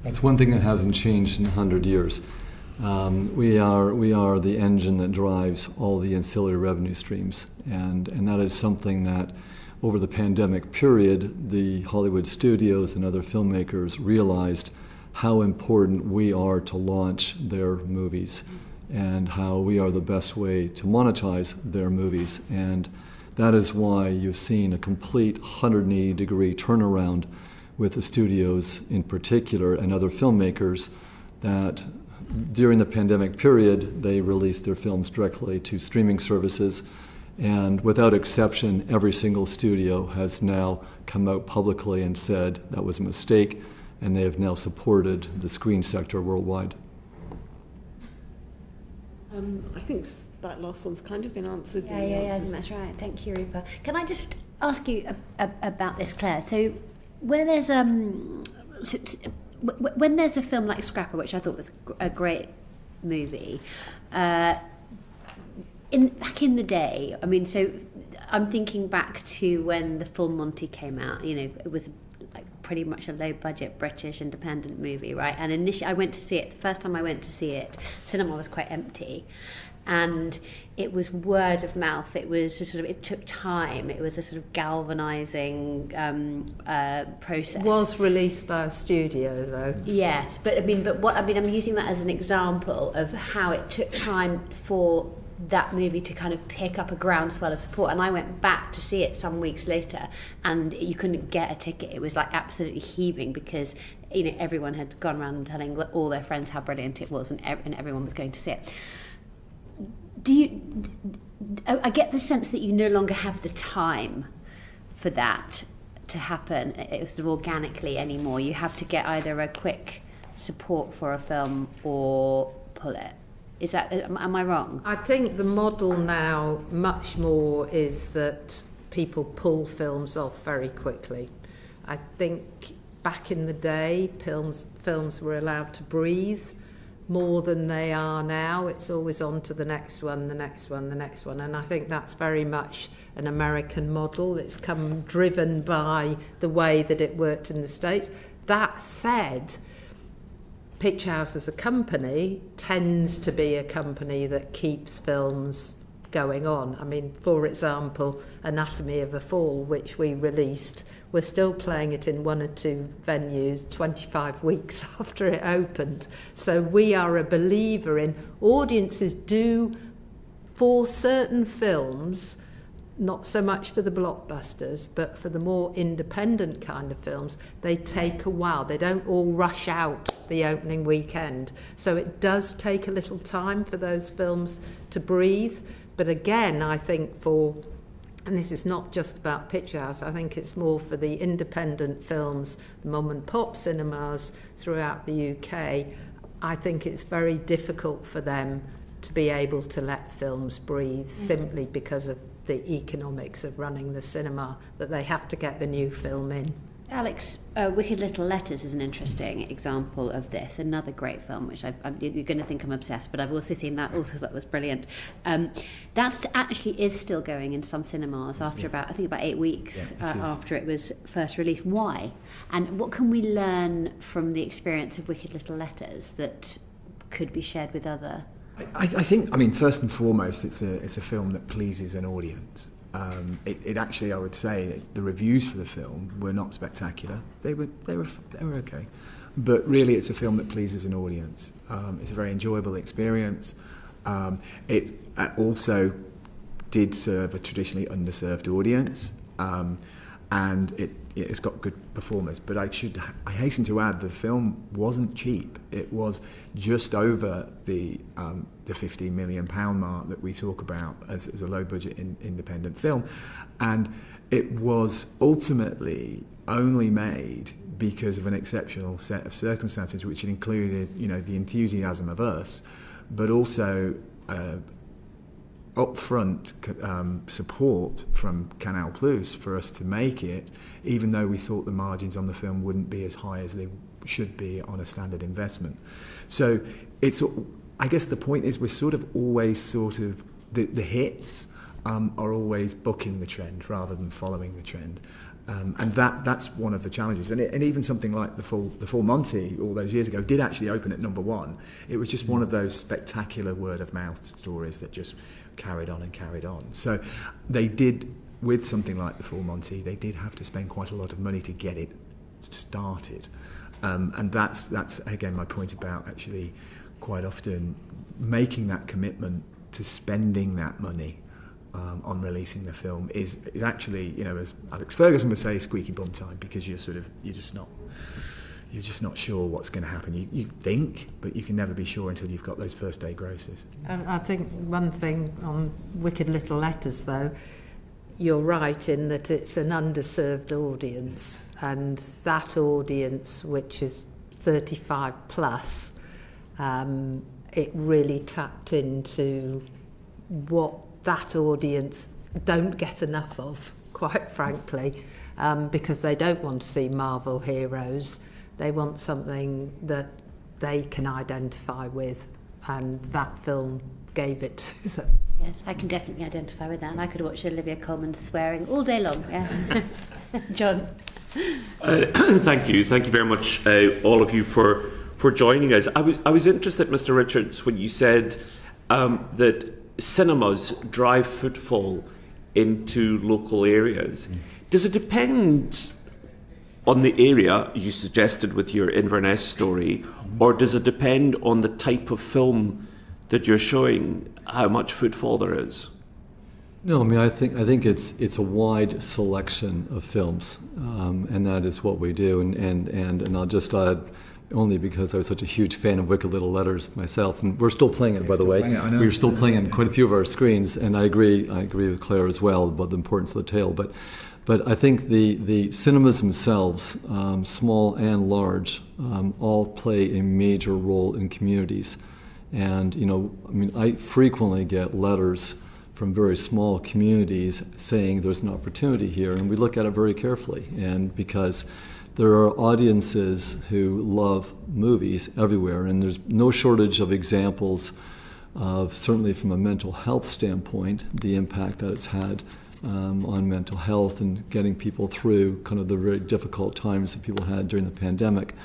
That's one thing that hasn't changed in 100 years. We are the engine that drives all the ancillary revenue streams, and that is something that over the pandemic period, the Hollywood studios and other filmmakers realized how important we are to launch their movies and how we are the best way to monetize their movies. And that is why you've seen a complete 180-degree turnaround with the studios in particular and other filmmakers that during the pandemic period, they released their films directly to streaming services. And without exception, every single studio has now come out publicly and said that was a mistake, and they have now supported the screen sector worldwide. I think that last one's kind of been answered. Yeah, I think that's right. Thank you, Rupa. Can I just ask you about this, Claire? So, where there's when there's a film like Scrapper, which I thought was a great movie, back in the day, I mean, so I'm thinking back to when the Full Monty came out. You know, it was like pretty much a low-budget British independent movie, right? And initially, I went to see it. The first time I went to see it, cinema was quite empty, and it was word of mouth. It was it took time. It was a sort of galvanising process. It was released by a studio, though. Yes, but I'm using that as an example of how it took time for that movie to kind of pick up a groundswell of support. And I went back to see it some weeks later, and you couldn't get a ticket. It was like absolutely heaving because, you know, everyone had gone around telling all their friends how brilliant it was, and everyone was going to see it. I get the sense that you no longer have the time for that to happen sort of organically anymore. You have to get either a quick support for a film or pull it. Am I wrong? I think the model now much more is that people pull films off very quickly. I think back in the day, films were allowed to breathe more than they are now. It's always on to the next one, the next one, the next one. And I think that's very much an American model. It's come driven by the way that it worked in the States. That said, Picture House as a company tends to be a company that keeps films going on. I mean, for example, Anatomy of a Fall, which we released, we're still playing it in 1 or 2 venues 25 weeks after it opened. So we are a believer in audiences do, for certain films, not so much for the blockbusters, but for the more independent kind of films, they take a while. They don't all rush out the opening weekend. So it does take a little time for those films to breathe. But again, I think and this is not just about Picture House, I think it's more for the independent films, the mom and pop cinemas throughout the UK. I think it's very difficult for them to be able to let films breathe simply because of the economics of running the cinema, that they have to get the new film in. Alex, Wicked Little Letters is an interesting example of this. Another great film, which you're going to think I'm obsessed, but I've also seen that. Also, that was brilliant. That actually is still going in some cinemas after about 8 weeks after it was first released. Why? And what can we learn from the experience of Wicked Little Letters that could be shared with other? I think, first and foremost, it's a film that pleases an audience. It actually, I would say, the reviews for the film were not spectacular. They were okay, but really, it's a film that pleases an audience. It's a very enjoyable experience. It also did serve a traditionally underserved audience, and it's got good performers. But I hasten to add, the film wasn't cheap. It was just over the £15 million mark that we talk about as a low-budget independent film, and it was ultimately only made because of an exceptional set of circumstances, which included, the enthusiasm of us, but also upfront support from Canal Plus for us to make it, even though we thought the margins on the film wouldn't be as high as they should be on a standard investment. So I guess the point is, we're the hits are always bucking the trend rather than following the trend. And that's one of the challenges. And even something like the Full Monty all those years ago did actually open at number one. It was just one of those spectacular word-of-mouth stories that just carried on and carried on. So they did, with something like the Full Monty, they did have to spend quite a lot of money to get it started. And that's again my point about actually quite often making that commitment to spending that money on releasing the film is actually, as Alex Ferguson would say, squeaky bum time, because you're just not sure what's going to happen. You think, but you can never be sure until you've got those first day grosses. I think one thing on Wicked Little Letters, though, you're right in that it's an underserved audience, and that audience, which is 35 plus, it really tapped into what that audience don't get enough of, quite frankly, because they don't want to see Marvel heroes. They want something that they can identify with, and that film gave it to them. Yes, I can definitely identify with that. And I could watch Olivia Colman swearing all day long. Yeah. John. Thank you very much, all of you, for joining us. I was interested, Mr. Richards, when you said that cinemas drive footfall into local areas. Does it depend on the area you suggested with your Inverness story, or does it depend on the type of film that you're showing, how much footfall there is? No, I mean, I think it's a wide selection of films, and that is what we do. And I'll just add, only because I was such a huge fan of Wicked Little Letters myself, and we're still playing it, by the way. We're still playing it on quite a few of our screens, and I agree with Claire as well about the importance of the tale. But I think the cinemas themselves, small and large, all play a major role in communities. And I frequently get letters from very small communities saying there's an opportunity here, and we look at it very carefully. And because there are audiences who love movies everywhere, and there's no shortage of examples of, certainly from a mental health standpoint, the impact that it's had on mental health and getting people through kind of the very difficult times that people had during the pandemic.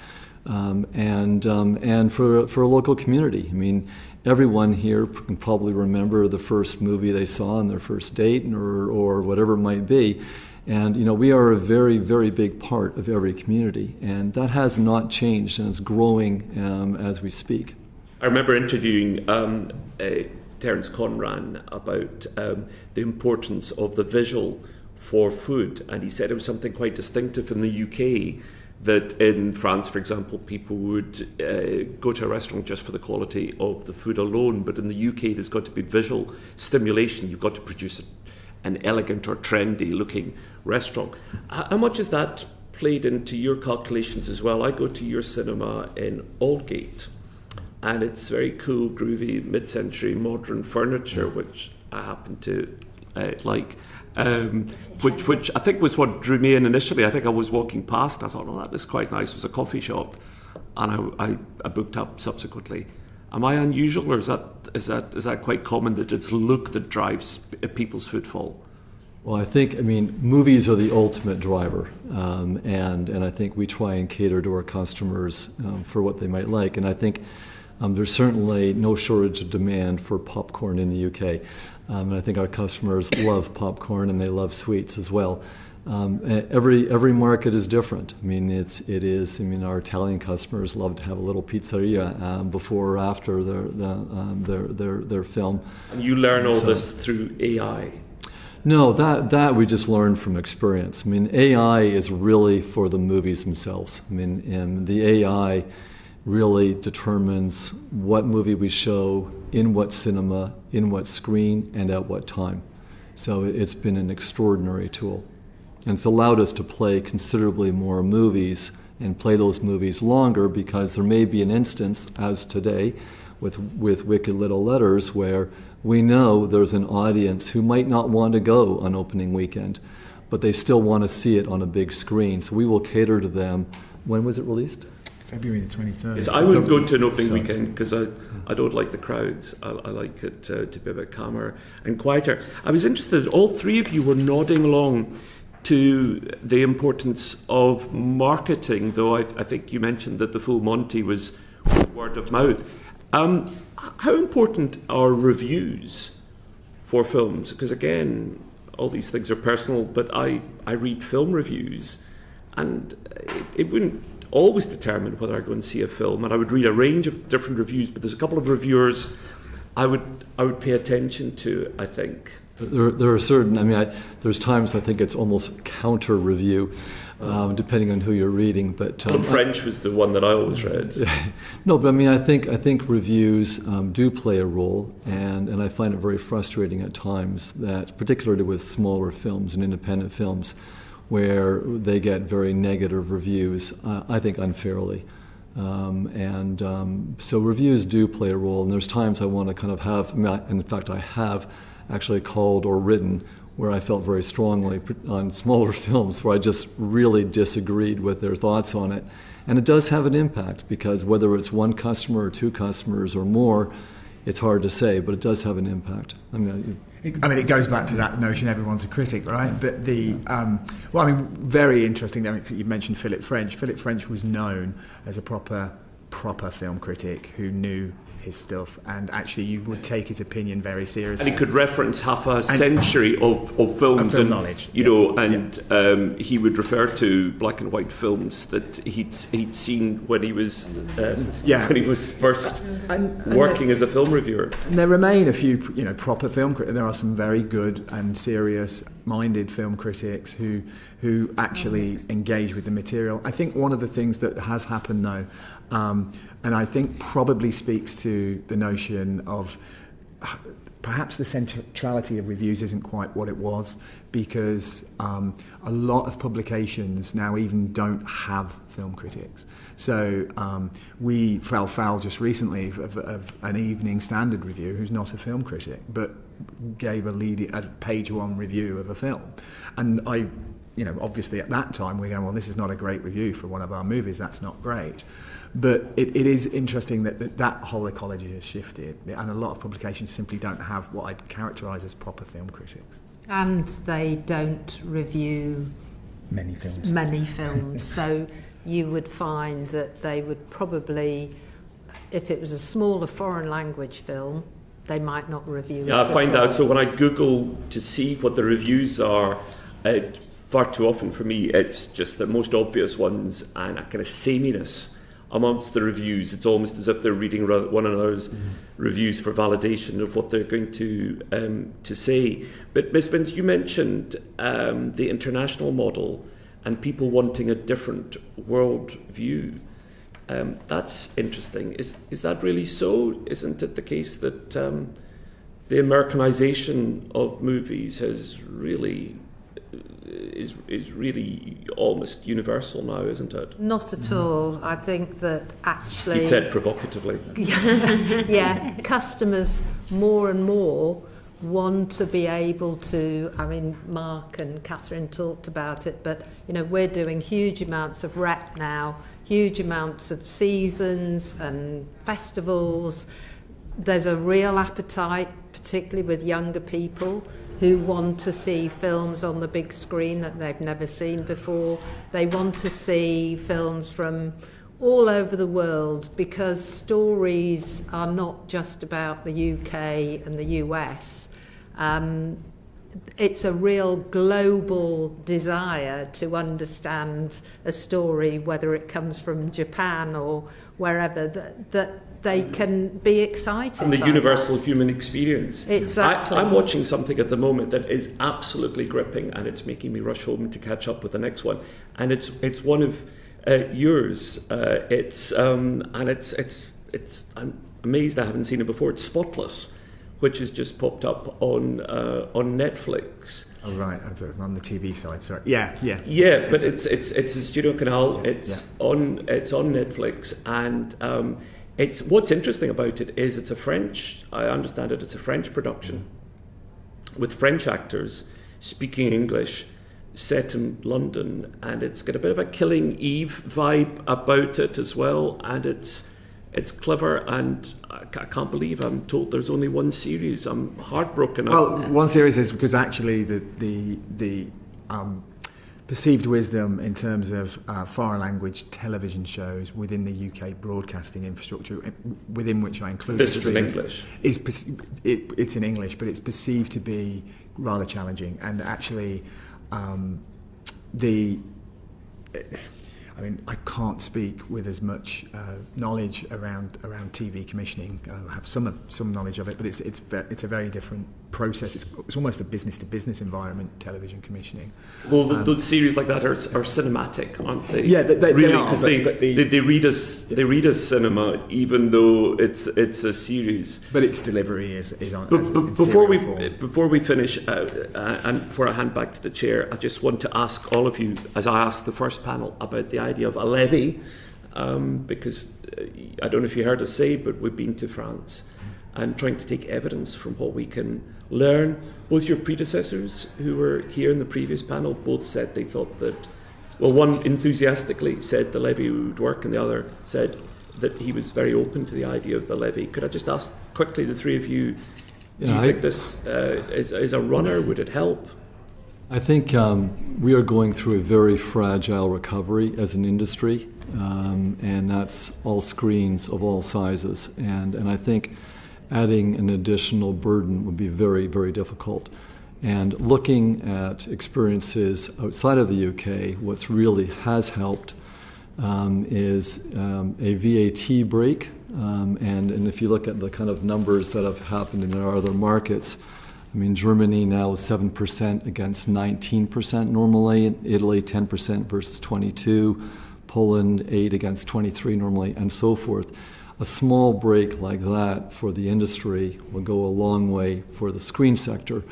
And for a local community. I mean, everyone here can probably remember the first movie they saw on their first date, or whatever it might be. And we are a very, very big part of every community, and that has not changed, and it's growing as we speak. I remember interviewing Terence Conran about the importance of the visual for food, and he said it was something quite distinctive in the UK, that in France, for example, people would go to a restaurant just for the quality of the food alone, but in the UK there's got to be visual stimulation. You've got to produce an elegant or trendy looking restaurant. How much has that played into your calculations as well? I go to your cinema in Aldgate, and it's very cool, groovy, mid-century modern furniture, which I happen to like. Which I think was what drew me in initially. I think I was walking past, I thought, that looks quite nice. It was a coffee shop, and I booked up subsequently. Am I unusual, or is that quite common, that it's look that drives people's footfall? Well, I think, movies are the ultimate driver, and I think we try and cater to our customers for what they might like. And I think there's certainly no shortage of demand for popcorn in the UK. And I think our customers love popcorn, and they love sweets as well. Every market is different. Our Italian customers love to have a little pizzeria before or after their film. And you learn all this through AI? No, that we just learned from experience. AI is really for the movies themselves. And the AI really determines what movie we show, in what cinema, in what screen, and at what time. So it's been an extraordinary tool. And it's allowed us to play considerably more movies and play those movies longer, because there may be an instance, as today, with Wicked Little Letters, where we know there's an audience who might not want to go on opening weekend, but they still want to see it on a big screen. So we will cater to them. When was it released? February the 23rd. Yes, I wouldn't go to an opening weekend because I don't like the crowds. I like it to be a bit calmer and quieter. I was interested, all three of you were nodding along to the importance of marketing, though I think you mentioned that the Full Monty was word of mouth. How important are reviews for films? Because again, all these things are personal, but I read film reviews, and it wouldn't always determine whether I go and see a film, and I would read a range of different reviews, but there's a couple of reviewers I would pay attention to, I think. There are certain, there's times I think it's almost counter review, depending on who you're reading. But French was the one that I always read. No, but I think reviews do play a role, and I find it very frustrating at times that, particularly with smaller films and independent films, where they get very negative reviews, I think unfairly. So reviews do play a role, and there's times I want to kind of have, in fact I have actually called or written where I felt very strongly on smaller films where I just really disagreed with their thoughts on it. And it does have an impact, because whether it's one customer or two customers or more, it's hard to say, but it does have an impact. It goes back to that notion everyone's a critic, right? But very interesting. You mentioned Philip French. Philip French was known as a proper film critic who knew his stuff, and actually you would take his opinion very seriously. And he could reference half a century of films and knowledge, and he would refer to black and white films that he'd seen when he was when he was first working as a film reviewer. And there remain a few, proper film critics. There are some very good and serious-minded film critics who actually engage with the material. I think one of the things that has happened though, and I think probably speaks to the notion of perhaps the centrality of reviews isn't quite what it was, because a lot of publications now even don't have film critics. So we fell foul just recently of an Evening Standard review who's not a film critic, but gave a page one review of a film. And obviously at that time we're going, well, this is not a great review for one of our movies, that's not great. But it is interesting that whole ecology has shifted, and a lot of publications simply don't have what I'd characterise as proper film critics. And they don't review many films. So you would find that they would probably, if it was a smaller foreign language film, they might not review it. Yeah, I find out. So when I Google to see what the reviews are, far too often for me, it's just the most obvious ones and a kind of sameness amongst the reviews. It's almost as if they're reading one another's reviews for validation of what they're going to say. But Ms. Bint, you mentioned the international model and people wanting a different world view. That's interesting. Is that really so? Isn't it the case that the Americanization of movies is really almost universal now, isn't it? Not at all. I think that actually... He said provocatively. Yeah, customers more and more want to be able to... Mark and Catherine talked about it, but, we're doing huge amounts of rep now, huge amounts of seasons and festivals. There's a real appetite, particularly with younger people, who want to see films on the big screen that they've never seen before. They want to see films from all over the world, because stories are not just about the UK and the US. It's a real global desire to understand a story, whether it comes from Japan or wherever, that they can be excited and the by universal that. human experience. Exactly. I'm watching something at the moment that is absolutely gripping, and it's making me rush home to catch up with the next one. And it's one of yours. I'm amazed I haven't seen it before. It's Spotless, which has just popped up on Netflix. Oh right, on the TV side. Sorry. Yeah. But it's a studio canal. It's on Netflix, and it's what's interesting about it is it's a French. I understand it. It's a French production with French actors speaking English, set in London, and it's got a bit of a Killing Eve vibe about it as well, and it's clever, and I can't believe I'm told there's only one series. I'm heartbroken. Well, one series is because actually the perceived wisdom in terms of foreign language television shows within the UK broadcasting infrastructure, within which I include... This is in English? It's in English, but it's perceived to be rather challenging. And actually, I can't speak with as much knowledge around TV commissioning. I have some knowledge of it, but it's a very different process. It's almost a business-to-business environment, television commissioning. Well, those series like that are cinematic, aren't they? Yeah, they really, are. Because they read us cinema, even though it's a series. But its delivery is on. But before we finish, and before I hand back to the chair, I just want to ask all of you, as I asked the first panel, about the idea of a levy, because I don't know if you heard us say, but we've been to France and trying to take evidence from what we can learn. Both your predecessors who were here in the previous panel both said they thought that, well, one enthusiastically said the levy would work, and the other said that he was very open to the idea of the levy. Could I just ask quickly, the three of you, do you think this is a runner? Would it help? I think we are going through a very fragile recovery as an industry, and that's all screens of all sizes. And I think adding an additional burden would be very, very difficult. And looking at experiences outside of the UK, what's really has helped is a VAT break. And if you look at the kind of numbers that have happened in our other markets, I mean, Germany now is 7% against 19% normally, Italy 10% versus 22%, Poland 8% against 23% normally, and so forth. A small break like that for the industry will go a long way for the screen sector.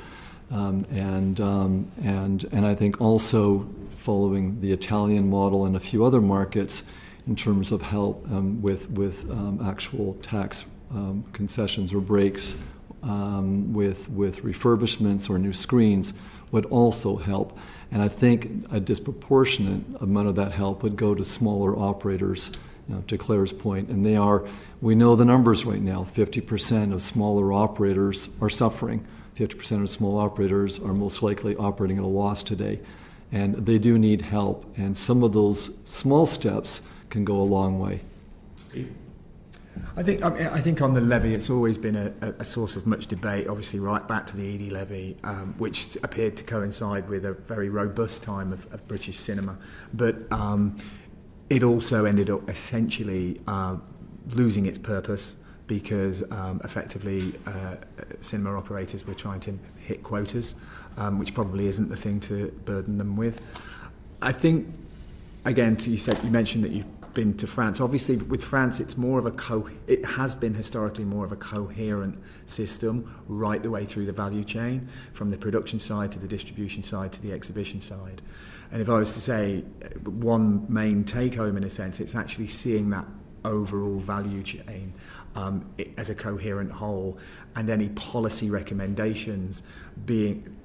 And I think also following the Italian model and a few other markets in terms of help with actual tax concessions or breaks with refurbishments or new screens would also help. And I think a disproportionate amount of that help would go to smaller operators, to Claire's point. And we know the numbers right now, 50% of smaller operators are suffering. 50% of small operators are most likely operating at a loss today. And they do need help. And some of those small steps can go a long way. I think on the levy, it's always been a source of much debate, obviously right back to the ED levy, which appeared to coincide with a very robust time of British cinema. But it also ended up essentially losing its purpose because effectively cinema operators were trying to hit quotas, which probably isn't the thing to burden them with. I think, again, you mentioned that you've been to France. Obviously, with France, it's more of it has been historically more of a coherent system right the way through the value chain, from the production side to the distribution side to the exhibition side. And if I was to say one main take-home, in a sense, it's actually seeing that overall value chain as a coherent whole, and any policy recommendations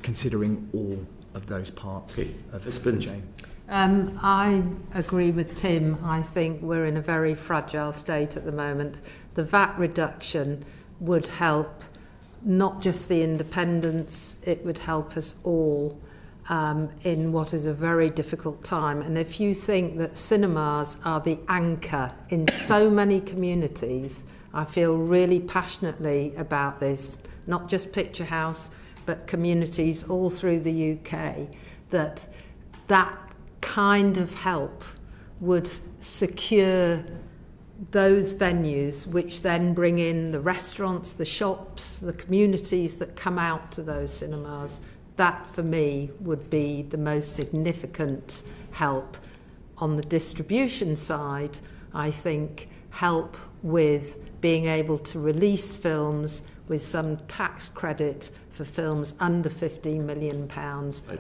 considering all of those parts of the chain. I agree with Tim. I think we're in a very fragile state at the moment. The VAT reduction would help not just the independents, it would help us all in what is a very difficult time. And if you think that cinemas are the anchor in so many communities, I feel really passionately about this, not just Picture House, but communities all through the UK, that kind of help would secure those venues, which then bring in the restaurants, the shops, the communities that come out to those cinemas. That, for me, would be the most significant help. On the distribution side, I think help with being able to release films with some tax credit for films under £15 million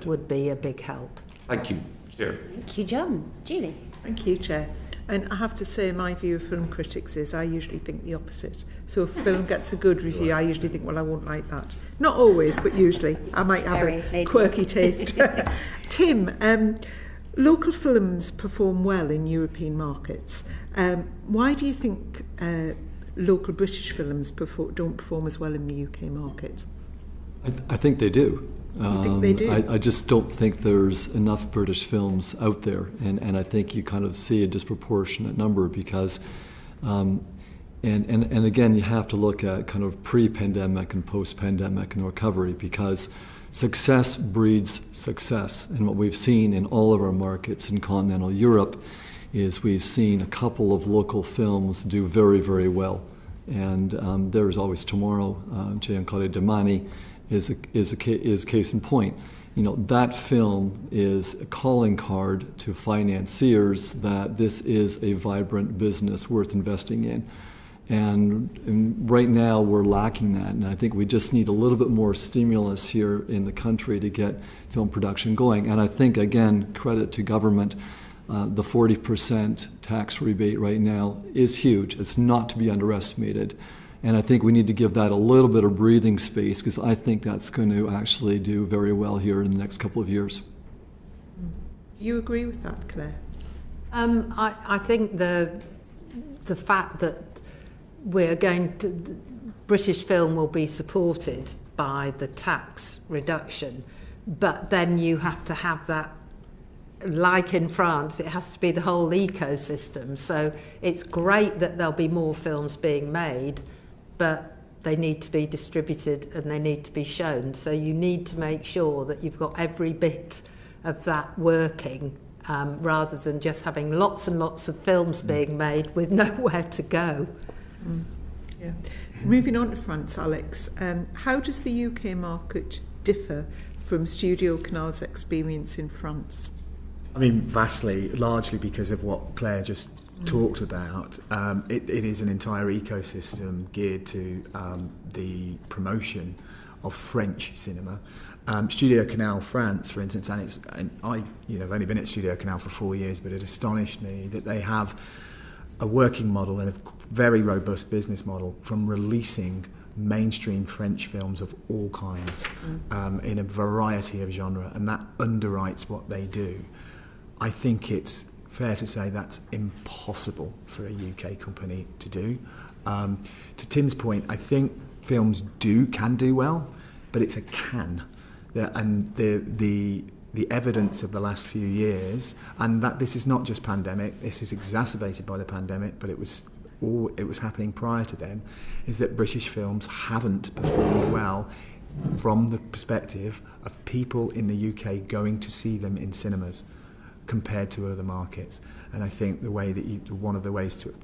would be a big help. Thank you, Chair. Thank you, John. Julie. Thank you, Chair. And I have to say, my view of film critics is I usually think the opposite. So if a film gets a good review, I usually think, well, I won't like that. Not always, but usually. I might have a quirky taste. Tim, local films perform well in European markets. Why do you think local British films don't perform as well in the UK market? I think they do. You think they do? I just don't think there's enough British films out there, and I think you kind of see a disproportionate number because, and again, you have to look at kind of pre-pandemic and post-pandemic and recovery, because success breeds success. And what we've seen in all of our markets in continental Europe is we've seen a couple of local films do very, very well. And There's Always Tomorrow, Giancarlo Domani is case in point. You know, that film is a calling card to financiers that this is a vibrant business worth investing in. And right now we're lacking that, and I think we just need a little bit more stimulus here in the country to get film production going. And I think, again, credit to government, the 40% tax rebate right now is huge. It's not to be underestimated. And I think we need to give that a little bit of breathing space, because I think that's going to actually do very well here in the next couple of years. You agree with that, Claire? I think the fact that British film will be supported by the tax reduction, but then you have to have that, like in France, it has to be the whole ecosystem. So it's great that there'll be more films being made, but they need to be distributed and they need to be shown. So you need to make sure that you've got every bit of that working, rather than just having lots and lots of films being made with nowhere to go. Yeah. Moving on to France, Alex, how does the UK market differ from Studio Canal's experience in France? I mean, vastly, largely because of what Claire just talked about. It is an entire ecosystem geared to the promotion of French cinema. Studio Canal France, for instance, and I've only been at Studio Canal for 4 years, but it astonished me that they have a working model and a very robust business model from releasing mainstream French films of all kinds in a variety of genre, and that underwrites what they do. I think it's fair to say that's impossible for a UK company to do. To Tim's point, I think films can do well, but it's a can. And the evidence of the last few years, and that this is not just pandemic, this is exacerbated by the pandemic, but it was happening prior to then, is that British films haven't performed well from the perspective of people in the UK going to see them in cinemas compared to other markets. And I think the way that one of the ways to,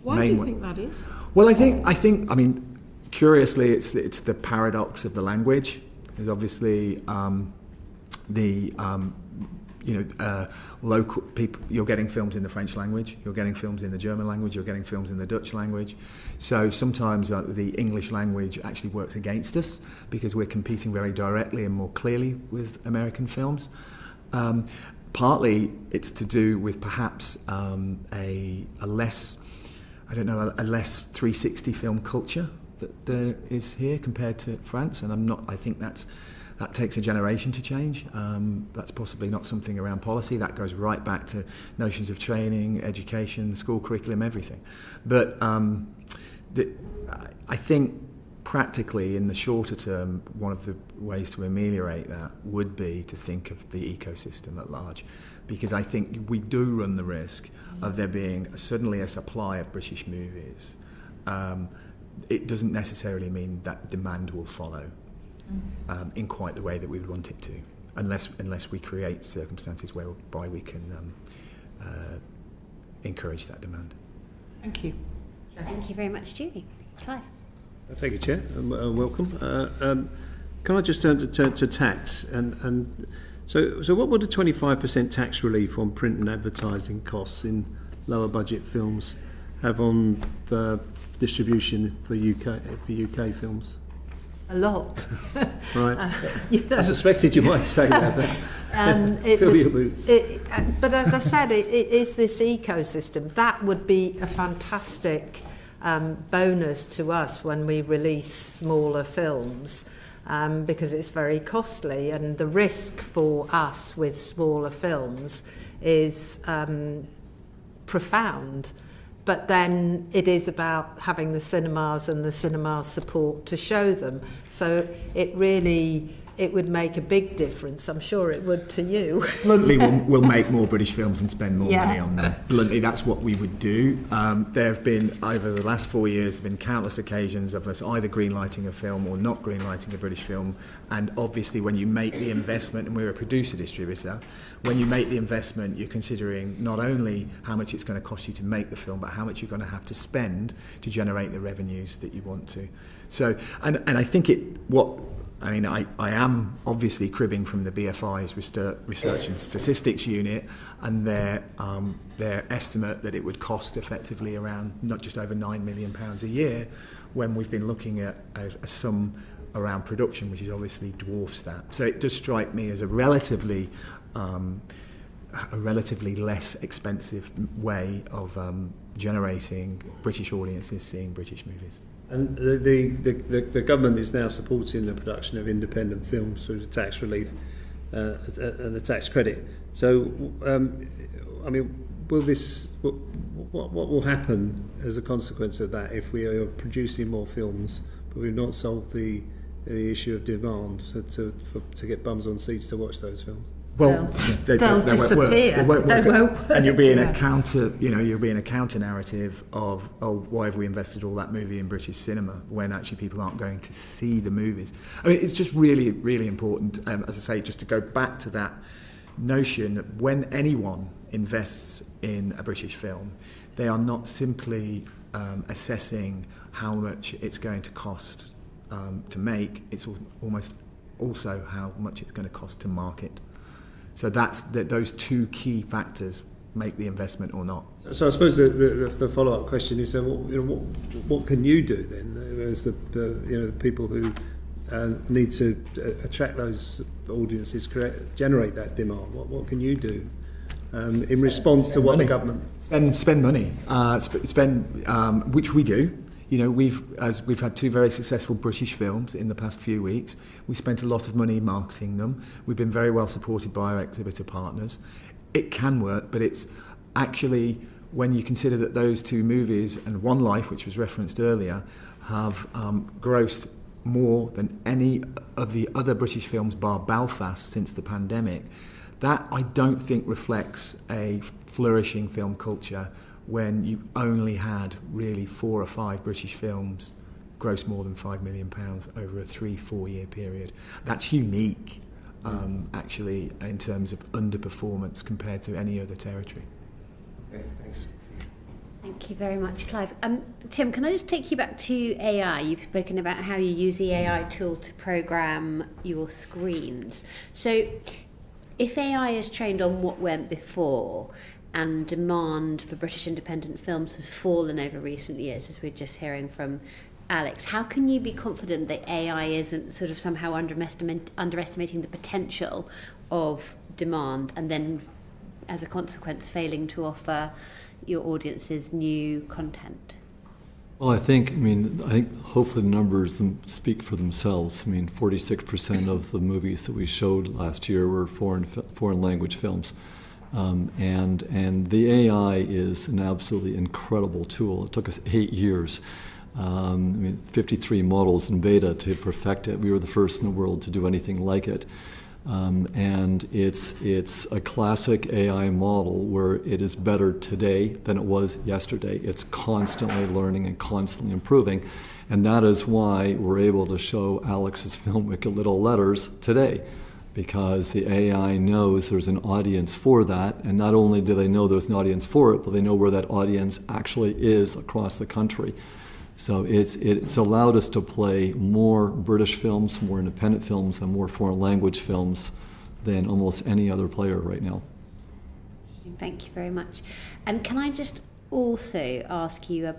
why do you think that is? Well, I mean, curiously, it's the paradox of the language. There's obviously local people. You're getting films in the French language, you're getting films in the German language, you're getting films in the Dutch language. So sometimes the English language actually works against us because we're competing very directly and more clearly with American films. Partly it's to do with perhaps a less 360 film culture that there is here compared to France, and I think that takes a generation to change. That's possibly not something around policy. That goes right back to notions of training, education, the school curriculum, everything. But I think practically in the shorter term, one of the ways to ameliorate that would be to think of the ecosystem at large, because I think we do run the risk of there being suddenly a supply of British movies. It doesn't necessarily mean that demand will follow in quite the way that we would want it to, unless we create circumstances whereby we can encourage that demand. Thank you. Thank you very much, Julie. Clyde. Thank you, Chair, and welcome. Can I just turn to tax? And so what would a 25% tax relief on print and advertising costs in lower budget films have on the distribution for UK films? A lot. Right. I suspected you might say that. Fill your boots. But as I said, it is this ecosystem. That would be a fantastic bonus to us when we release smaller films, because it's very costly, and the risk for us with smaller films is profound. But then it is about having the cinemas and the cinema support to show them. So it really it would make a big difference. I'm sure it would to you. Bluntly, we'll make more British films and spend more Yeah. money on them. Bluntly, that's what we would do. There have been, over the last 4 years, there have been countless occasions of us either greenlighting a film or not greenlighting a British film. And obviously, when you make the investment, and we're a producer-distributor, when you make the investment, you're considering not only how much it's going to cost you to make the film, but how much you're going to have to spend to generate the revenues that you want to. So, and I think I am obviously cribbing from the BFI's Research and Statistics Unit and their estimate that it would cost effectively around not just over £9 million a year, when we've been looking at a sum around production, which is obviously dwarfs that. So it does strike me as a relatively less expensive way of generating British audiences seeing British movies. And the government is now supporting the production of independent films through the tax relief and the tax credit. So, will this? What will happen as a consequence of that if we are producing more films, but we've not solved the issue of demand to get bums on seats to watch those films? Well, they'll disappear. They won't work. And you'll be in Yeah. a counter narrative of, oh, why have we invested all that movie in British cinema when actually people aren't going to see the movies? I mean, it's just really, really important, as I say, just to go back to that notion that when anyone invests in a British film, they are not simply assessing how much it's going to cost to make, it's almost also how much it's going to cost to market. So those two key factors make the investment or not. So I suppose the follow-up question is, what can you do then, as the people who need to attract those audiences, generate that demand? What can you do in response to what money. The government spend money, which we do. You know, we've had two very successful British films in the past few weeks. We spent a lot of money marketing them. We've been very well supported by our exhibitor partners. It can work, but it's actually, when you consider that those two movies and One Life, which was referenced earlier, have grossed more than any of the other British films bar Belfast since the pandemic, that I don't think reflects a flourishing film culture when you only had really 4 or 5 British films gross more than £5 million over a 3-4 year period. That's unique, actually, in terms of underperformance compared to any other territory. Okay, thanks. Thank you very much, Clive. Tim, can I just take you back to AI? You've spoken about how you use the AI tool to programme your screens. So if AI is trained on what went before, and demand for British independent films has fallen over recent years, as we're just hearing from Alex, how can you be confident that AI isn't sort of somehow underestimating the potential of demand and then, as a consequence, failing to offer your audiences new content? Well, I think hopefully the numbers speak for themselves. 46% of the movies that we showed last year were foreign language films. And the AI is an absolutely incredible tool. It took us 8 years, 53 models in beta to perfect it. We were the first in the world to do anything like it. And it's a classic AI model where it is better today than it was yesterday. It's constantly learning and constantly improving. And that is why we're able to show Alex's film Wicked Little Letters today, because the AI knows there's an audience for that, and not only do they know there's an audience for it, but they know where that audience actually is across the country. So it's allowed us to play more British films, more independent films, and more foreign language films than almost any other player right now. Thank you very much. And can I just also ask you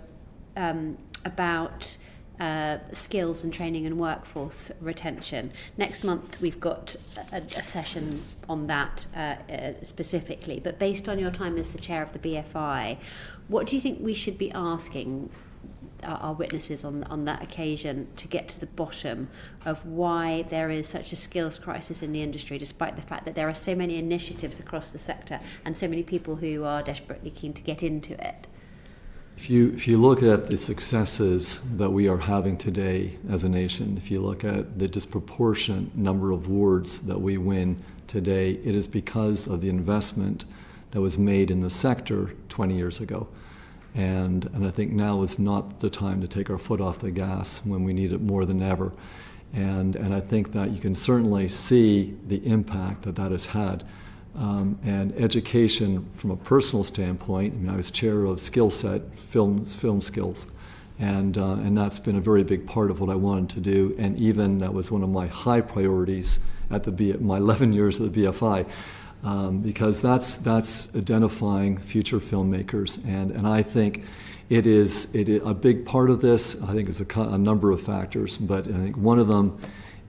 about skills and training and workforce retention? Next month we've got a session on that specifically, but based on your time as the chair of the BFI, what do you think we should be asking our witnesses on that occasion to get to the bottom of why there is such a skills crisis in the industry, despite the fact that there are so many initiatives across the sector and so many people who are desperately keen to get into it? If you look at the successes that we are having today as a nation, if you look at the disproportionate number of awards that we win today, it is because of the investment that was made in the sector 20 years ago. And I think now is not the time to take our foot off the gas when we need it more than ever. And I think that you can certainly see the impact that has had. And education from a personal standpoint, I was chair of skill set, film skills, and that's been a very big part of what I wanted to do, and even that was one of my high priorities at my 11 years at the BFI, because that's identifying future filmmakers, and I think it is a big part of this. I think it's a number of factors, but I think one of them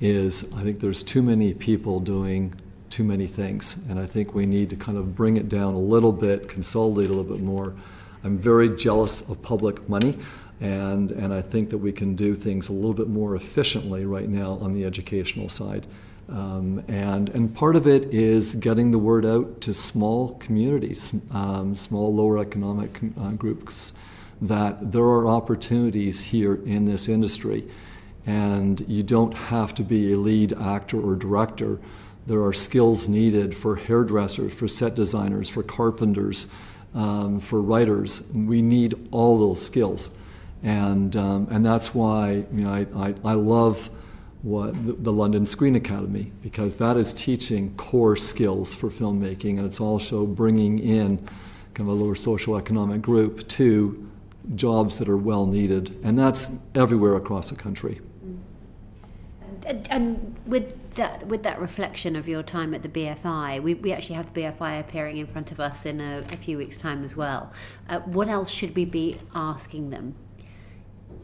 is I think there's too many people doing too many things, and I think we need to kind of bring it down a little bit, consolidate a little bit more. I'm very jealous of public money, and I think that we can do things a little bit more efficiently right now on the educational side. And part of it is getting the word out to small communities, small lower economic groups, that there are opportunities here in this industry, and you don't have to be a lead actor or director. There are skills needed for hairdressers, for set designers, for carpenters, for writers. We need all those skills, and that's why I love the London Screen Academy, because that is teaching core skills for filmmaking, and it's also bringing in kind of a lower socioeconomic group to jobs that are well needed, and that's everywhere across the country. And with that reflection of your time at the BFI, we actually have the BFI appearing in front of us in a few weeks' time as well. What else should we be asking them?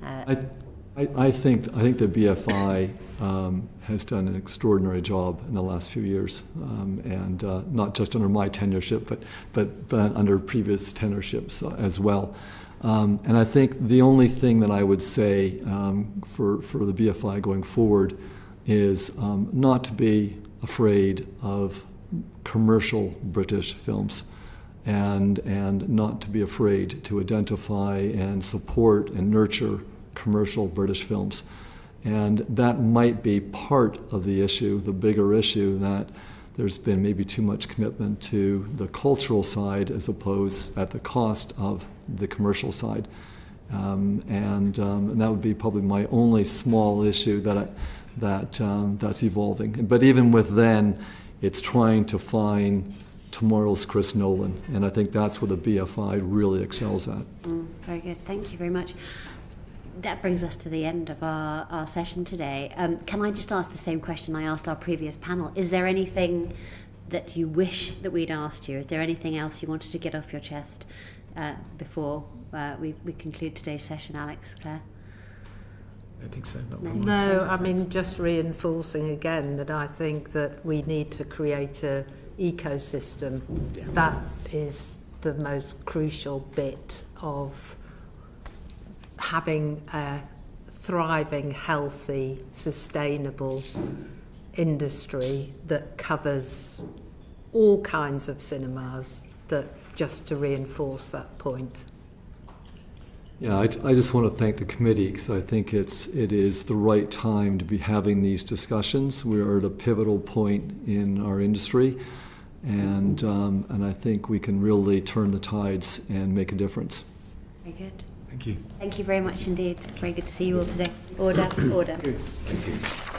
I think the BFI has done an extraordinary job in the last few years, and not just under my tenureship, but under previous tenureships as well. And I think the only thing that I would say for the BFI going forward is not to be afraid of commercial British films, and not to be afraid to identify and support and nurture commercial British films. And that might be part of the issue, the bigger issue, that there's been maybe too much commitment to the cultural side as opposed at the cost of the commercial side. And that would be probably my only small issue that's evolving. But even with then, it's trying to find tomorrow's Chris Nolan, and I think that's where the BFI really excels at. Very good, thank you very much. That brings us to the end of our session today. Can I just ask the same question I asked our previous panel? Is there anything that you wish that we'd asked you? Is there anything else you wanted to get off your chest before we conclude today's session, Alex, Claire? I don't think so. No, I mean, just reinforcing again that I think that we need to create an ecosystem. Yeah. That is the most crucial bit of having a thriving, healthy, sustainable industry that covers all kinds of cinemas, that just to reinforce that point. Yeah, I just want to thank the committee, because I think it is the right time to be having these discussions. We're at a pivotal point in our industry, and I think we can really turn the tides and make a difference. Very good. Thank you. Thank you very much indeed. Very good to see you all today. Order. Thank you.